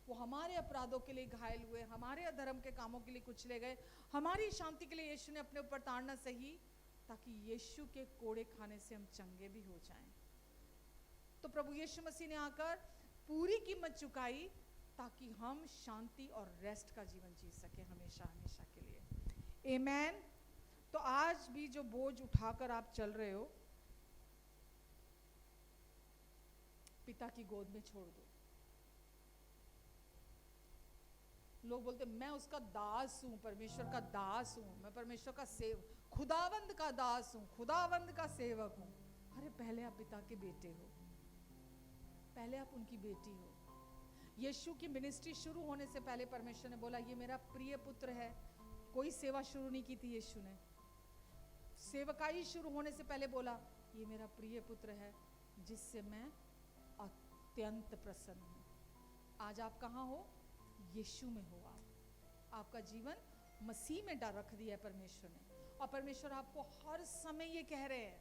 वो हमारे अपराधों के लिए घायल हुए, हमारे अधर्म के कामों के लिए कुचले गए, हमारी शांति के लिए यीशु ने अपने ऊपर ताड़ना सही, ताकि यीशु के कोड़े खाने से हम चंगे भी हो जाएं। तो प्रभु यीशु मसीह ने आकर पूरी कीमत चुकाई ताकि हम शांति और रेस्ट का जीवन जी सके हमेशा हमेशा के लिए। आमेन। तो आज भी जो बोझ उठाकर आप चल रहे हो, पिता की गोद में छोड़ दो। लोग बोलते मैं उसका दास हूं, परमेश्वर का दास हूं, मैं परमेश्वर का खुदावंद का दास हूं, खुदावंद का सेवक हूं। अरे पहले आप पिता के बेटे हो, पहले आप उनकी बेटी हो। यीशु की मिनिस्ट्री शुरू होने से पहले परमेश्वर ने बोला ये मेरा प्रिय पुत्र है। कोई सेवा शुरू नहीं की थी यीशु ने, सेवकाई शुरू होने से पहले बोला ये मेरा प्रिय पुत्र है जिससे मैं अत्यंत प्रसन्न हूं। आज आप कहाँ हो? यीशु में हो। आपका जीवन मसीह में रख दिया है परमेश्वर ने, और परमेश्वर आपको हर समय ये कह रहे हैं,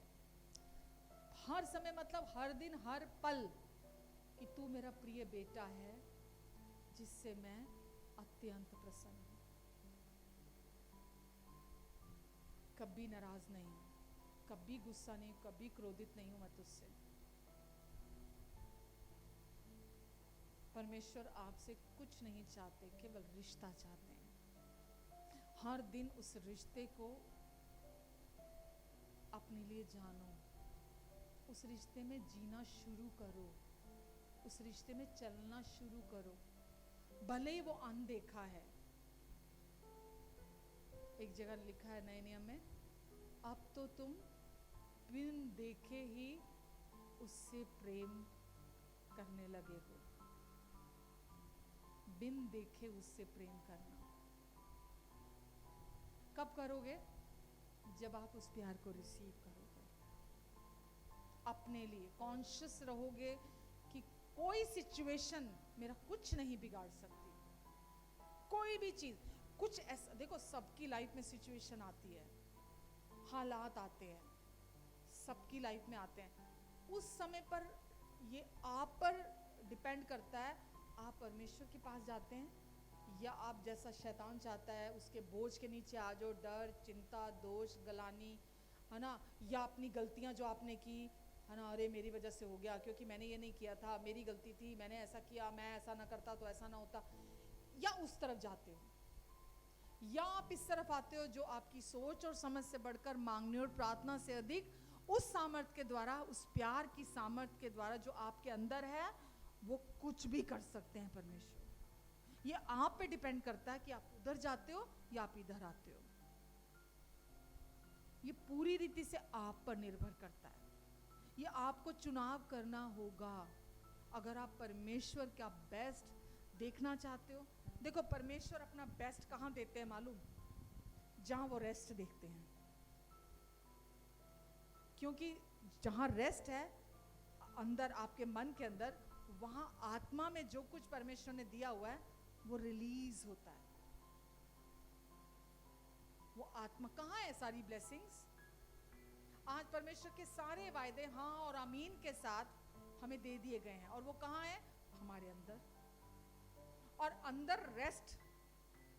हर समय मतलब हर दिन हर पल, कि तू मेरा प्रिय बेटा है जिससे मैं अत्यंत प्रसन्न हूं। कभी नाराज नहीं हूं, कभी गुस्सा नहीं, कभी क्रोधित नहीं हूं मैं तुझसे। परमेश्वर आपसे कुछ नहीं चाहते, केवल रिश्ता चाहते हैं। हर दिन उस रिश्ते को अपने लिए जानो, उस रिश्ते में जीना शुरू करो, उस रिश्ते में चलना शुरू करो, भले ही वो अनदेखा है। एक जगह लिखा है नए नियम में, अब तो तुम बिन देखे ही उससे प्रेम करने लगे हो। बिन देखे उससे प्रेम करना कब करोगे? जब आप उस प्यार को रिसीव करोगे, अपने लिए कॉन्शियस रहोगे कि कोई सिचुएशन मेरा कुछ नहीं बिगाड़ सकती, कोई भी चीज। कुछ ऐसा देखो, सबकी लाइफ में सिचुएशन आती है, हालात आते हैं, सबकी लाइफ में आते हैं। उस समय पर ये आप पर डिपेंड करता है, आप परमेश्वर के पास जाते हैं या आप जैसा शैतान चाहता है उसके बोझ के नीचे आ जाओ, डर, चिंता, दोष, गलानी, है ना, या अपनी गलतियां जो आपने की, है ना, अरे मेरी वजह से हो गया, क्योंकि मैंने ये नहीं किया था, मेरी गलती थी, मैंने ऐसा किया, मैं ऐसा ना करता तो ऐसा ना होता, या उस तरफ जाते हो, या आप इस तरफ आते हो जो आपकी सोच और समझ से बढ़कर, मांगने और प्रार्थना से अधिक उस सामर्थ्य के द्वारा, उस प्यार की सामर्थ्य के द्वारा जो आपके अंदर है, वो कुछ भी कर सकते हैं परमेश्वर। ये आप पे डिपेंड करता है कि आप उधर जाते हो या आप इधर आते हो। ये पूरी रीति से आप पर निर्भर करता है। ये आपको चुनाव करना होगा। अगर आप परमेश्वर का बेस्ट देखना चाहते हो, देखो परमेश्वर अपना बेस्ट कहाँ देते हैं मालूम? जहां वो रेस्ट देखते हैं, क्योंकि जहां रेस्ट है अंदर, आपके मन के अंदर, वहां आत्मा में जो कुछ परमेश्वर ने दिया हुआ है वो रिलीज होता है। वो आत्मा कहाँ है? सारी ब्लेसिंग्स, आज परमेश्वर के सारे वायदे हाँ और आमीन के साथ हमें दे दिए गए हैं, और वो कहाँ है? हमारे अंदर। और अंदर रेस्ट,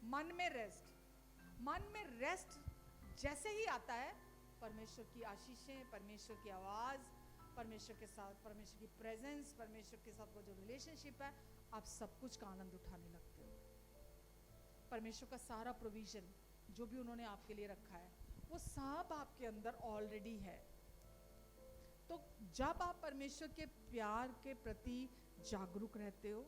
मन में रेस्ट, मन में रेस्ट जैसे ही आता है, परमेश्वर की आशीषें, परमेश्वर की आवाज, परमेश्वर के साथ, परमेश्वर की प्रेजेंस, परमेश्वर के साथ वो जो रिलेशनशिप है, आप सब कुछ का आनंद उठाने लगते हो। परमेश्वर का सारा प्रोविजन जो भी उन्होंने आपके लिए रखा है, वो सब आपके अंदर ऑलरेडी है। तो जब आप परमेश्वर के प्यार के प्रति जागरूक रहते हो,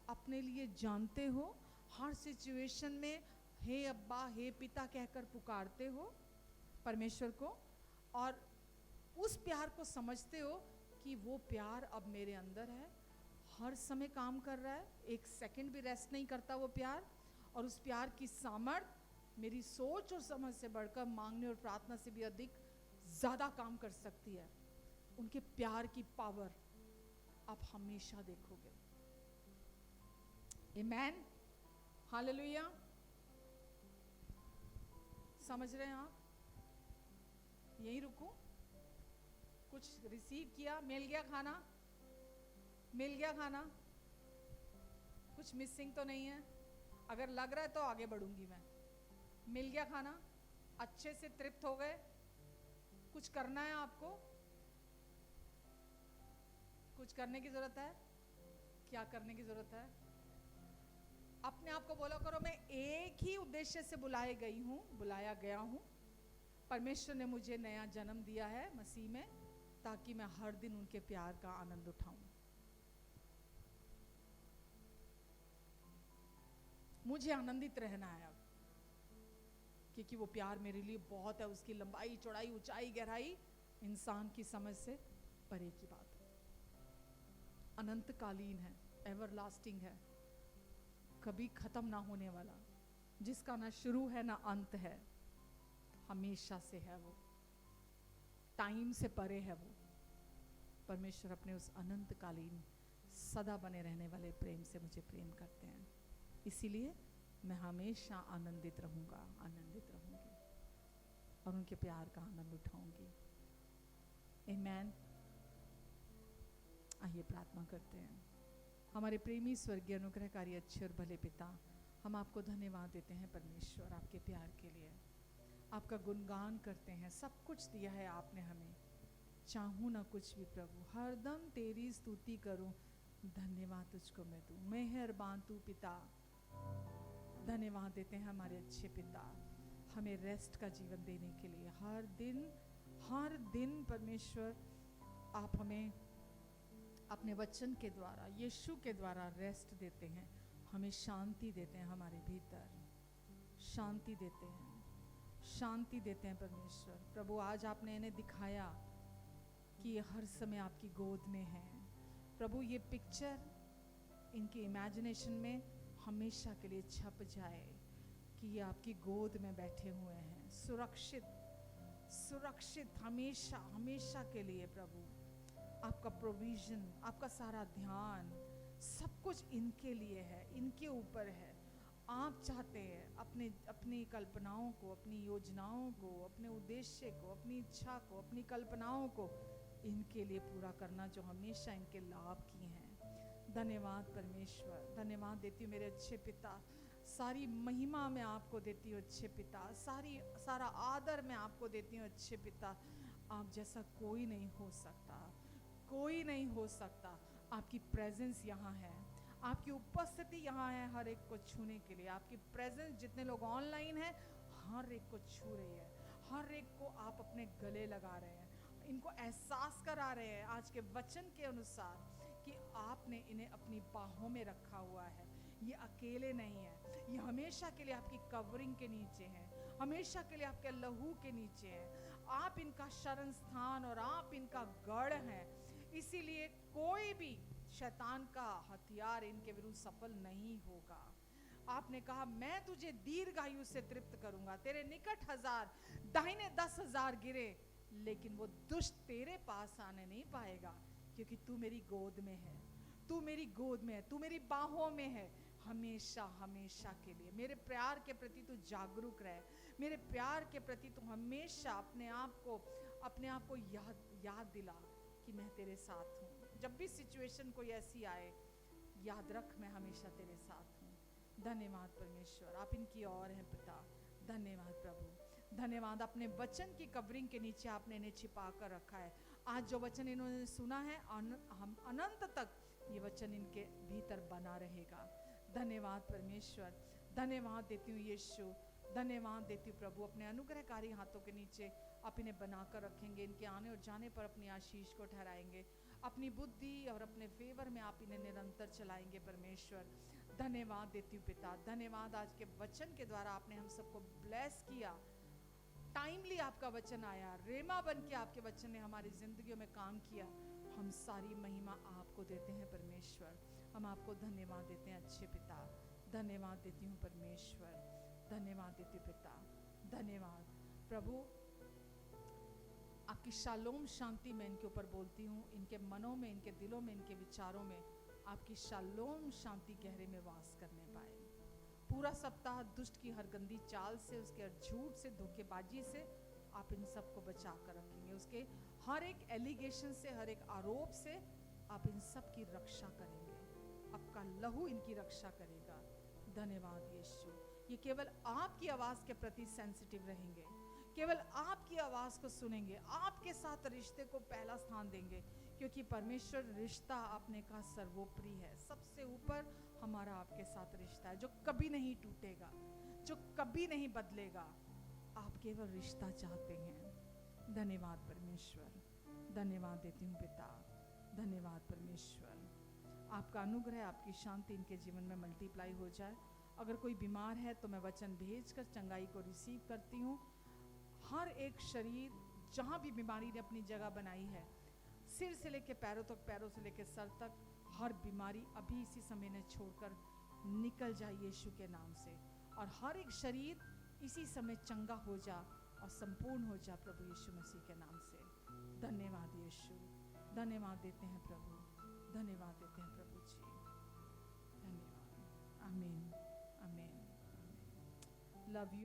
अपने लिए जानते हो, हर सिचुएशन में हे अब्बा, हे पिता कहकर पुकारते हो परमेश्वर को, और उस प्यार को समझते हो कि वो प्यार अब मेरे अंदर है, हर समय काम कर रहा है, एक सेकंड भी रेस्ट नहीं करता वो प्यार, और उस प्यार की सामर्थ मेरी सोच और समझ से बढ़कर, मांगने और प्रार्थना से भी अधिक ज़्यादा काम कर सकती है। उनके प्यार की पावर आप हमेशा देखोगे। आमेन, हालेलुया। समझ रहे हैं आप? यहीं रुकूं? कुछ रिसीव किया? मिल गया खाना? मिल गया खाना? कुछ मिसिंग तो नहीं है? अगर लग रहा है तो आगे बढ़ूंगी मैं। मिल गया खाना? अच्छे से तृप्त हो गए? कुछ करना है आपको? कुछ करने की जरूरत है? क्या करने की जरूरत है? अपने आप को बोला करो, मैं एक ही उद्देश्य से बुलाया गया हूं। परमेश्वर ने मुझे नया जन्म दिया है मसीह में, ताकि मैं हर दिन उनके प्यार का आनंद उठाऊं। मुझे आनंदित रहना है अब, क्योंकि वो प्यार मेरे लिए बहुत है। उसकी लंबाई, चौड़ाई, ऊंचाई, गहराई इंसान की समझ से परे की बात है। अनंतकालीन है, एवरलास्टिंग है, कभी खत्म ना होने वाला, जिसका ना शुरू है ना अंत है, हमेशा से है वो, टाइम से परे है वो। परमेश्वर अपने उस अनंतकालीन, सदा बने रहने वाले प्रेम से मुझे प्रेम करते हैं, इसीलिए मैं हमेशा आनंदित रहूंगी और उनके प्यार का आनंद उठाऊंगी। आमेन। आइए प्रार्थना करते हैं। हमारे प्रेमी स्वर्गीय अनुग्रहकारी अच्छे और भले पिता, हम आपको धन्यवाद देते हैं परमेश्वर, आपके प्यार के लिए। आपका गुणगान करते हैं, सब कुछ दिया है आपने हमें, चाहूँ ना कुछ भी प्रभु, हरदम तेरी स्तुति करूं, धन्यवाद तुझको मैं दूं। मेहरबान तू पिता, धन्यवाद देते हैं हमारे अच्छे पिता, हमें रेस्ट का जीवन देने के लिए। हर दिन परमेश्वर आप हमें अपने वचन के द्वारा, यीशु के द्वारा रेस्ट देते हैं, हमें शांति देते हैं, हमारे भीतर शांति देते हैं, शांति देते हैं परमेश्वर। प्रभु आज आपने इन्हें दिखाया कि ये हर समय आपकी गोद में है। प्रभु ये पिक्चर इनकी इमेजिनेशन में हमेशा के लिए छप जाए कि ये आपकी गोद में बैठे हुए हैं, सुरक्षित हमेशा हमेशा के लिए। प्रभु आपका प्रोविजन, आपका सारा ध्यान, सब कुछ इनके लिए है, इनके ऊपर है। आप चाहते हैं अपनी कल्पनाओं को, अपनी योजनाओं को, अपने उद्देश्य को, अपनी इच्छा को, अपनी कल्पनाओं को इनके लिए पूरा करना, जो हमेशा इनके लाभ की हैं। धन्यवाद परमेश्वर, धन्यवाद देती हूँ मेरे अच्छे पिता, सारी महिमा मैं आपको देती हूँ अच्छे पिता, सारा आदर मैं आपको देती हूँ अच्छे पिता। आप जैसा कोई नहीं हो सकता, कोई नहीं हो सकता। आपकी प्रेजेंस यहाँ है, आपकी उपस्थिति यहाँ है हर एक को छूने के लिए। आपकी प्रेजेंस, जितने लोग ऑनलाइन हैं, हर एक को छू रही है, हर एक को आप अपने गले लगा रहे हैं, इनको एहसास करा रहे हैं आज के वचन के अनुसार कि आपने इन्हें अपनी बाहों में रखा हुआ है। ये अकेले नहीं है, ये हमेशा के लिए आपकी कवरिंग के नीचे हैं, हमेशा के लिए आपके लहू के नीचे हैं। आप इनका शरण स्थान और आप इनका गढ़ हैं, इसीलिए कोई भी शैतान का हथियार इनके विरुद्ध सफल नहीं होगा। आपने कहा मैं तुझे दीर्घायु से तृप्त करूंगा, तेरे निकट 1000, दाहिने 10,000 गिरे, लेकिन वो दुष्ट तेरे पास आने नहीं पाएगा, क्योंकि तू मेरी गोद में है, तू मेरी गोद में है, तू मेरी बाहों में है, हमेशा हमेशा के लिए। मेरे प्यार के प्रति तू जागरूक रहे, मेरे प्यार के प्रति तू हमेशा अपने आप को याद दिला कि मैं तेरे साथ हूँ। जब भी सिचुएशन कोई ऐसी आए, याद रख मैं हमेशा तेरे साथ हूँ। धन्यवाद परमेश्वर, आप इनकी ओर हैं पिता। धन्यवाद प्रभु, धन्यवाद। अपने वचन की कवरिंग के नीचे आपने इन्हें छिपा कर रखा है। आज जो वचन इन्होंने सुना है, हम अनंत तक ये वचन इनके भीतर बना रहेगा। धन्यवाद परमेश्वर, धन्यवाद देती हूँ यीशु, धन्यवाद देती हूँ प्रभु। अपने अनुग्रहकारी हाथों के नीचे आप इन्हें बनाकर रखेंगे, इनके आने और जाने पर अपनी आशीष को ठहराएंगे। अपनी बुद्धि और अपने फेवर में आप इन्हें निरंतर चलाएंगे परमेश्वर। धन्यवाद देती हूँ पिता, धन्यवाद आज के वचन के द्वारा आपने हम सबको ब्लेस किया। टाइमली आपका वचन आया, रेमा बन के आपके वचन ने हमारी जिंदगियों में काम किया। हम सारी महिमा आपको देते हैं परमेश्वर। हम आपको धन्यवाद देते हैं अच्छे पिता। धन्यवाद देती हूँ परमेश्वर, धन्यवाद देती हूँ पिता, धन्यवाद प्रभु। आपकी शालोम शांति मैं इनके ऊपर बोलती हूँ, इनके मनों में, इनके दिलों में, इनके विचारों में आपकी शालोम शांति गहरे में वास करने पाए। पूरा सप्ताह दुष्ट की हर गंदी चाल से, उसके हर झूठ से, धोखेबाजी से आप इन सबको बचा कर रखेंगे। उसके हर एक एलिगेशन से, हर एक आरोप से आप इन सब की रक्षा करेंगे। आपका लहू इनकी रक्षा करेगा। धन्यवाद यीशु। ये केवल आपकी आवाज के प्रति सेंसिटिव रहेंगे, केवल आपकी आवाज को सुनेंगे, आपके साथ रिश्ते को पहला स्थान देंगे, क्योंकि परमेश्वर रिश्ता आपने कहा सर्वोपरि है। सबसे ऊपर हमारा आपके साथ रिश्ता है जो कभी नहीं टूटेगा, जो कभी नहीं बदलेगा। आप केवल रिश्ता चाहते हैं। धन्यवाद परमेश्वर, धन्यवाद देती हूँ पिता, धन्यवाद परमेश्वर। आपका अनुग्रह, आपकी शांति इनके जीवन में मल्टीप्लाई हो जाए। अगर कोई बीमार है तो मैं वचन भेजकर चंगाई को रिसीव करती हूँ। हर एक शरीर जहाँ भी बीमारी ने अपनी जगह बनाई है, सिर से लेकर पैरों तक, पैरों से लेकर सर तक, हर बीमारी अभी इसी समय ने छोड़कर निकल जाए यीशु के नाम से। और हर एक शरीर इसी समय चंगा हो जा और संपूर्ण हो जा प्रभु यीशु मसीह के नाम से। धन्यवाद यीशु, धन्यवाद देते हैं प्रभु, धन्यवाद देते हैं प्रभु जी, धन्यवाद। आमीन, आमीन, आमीन। Love you.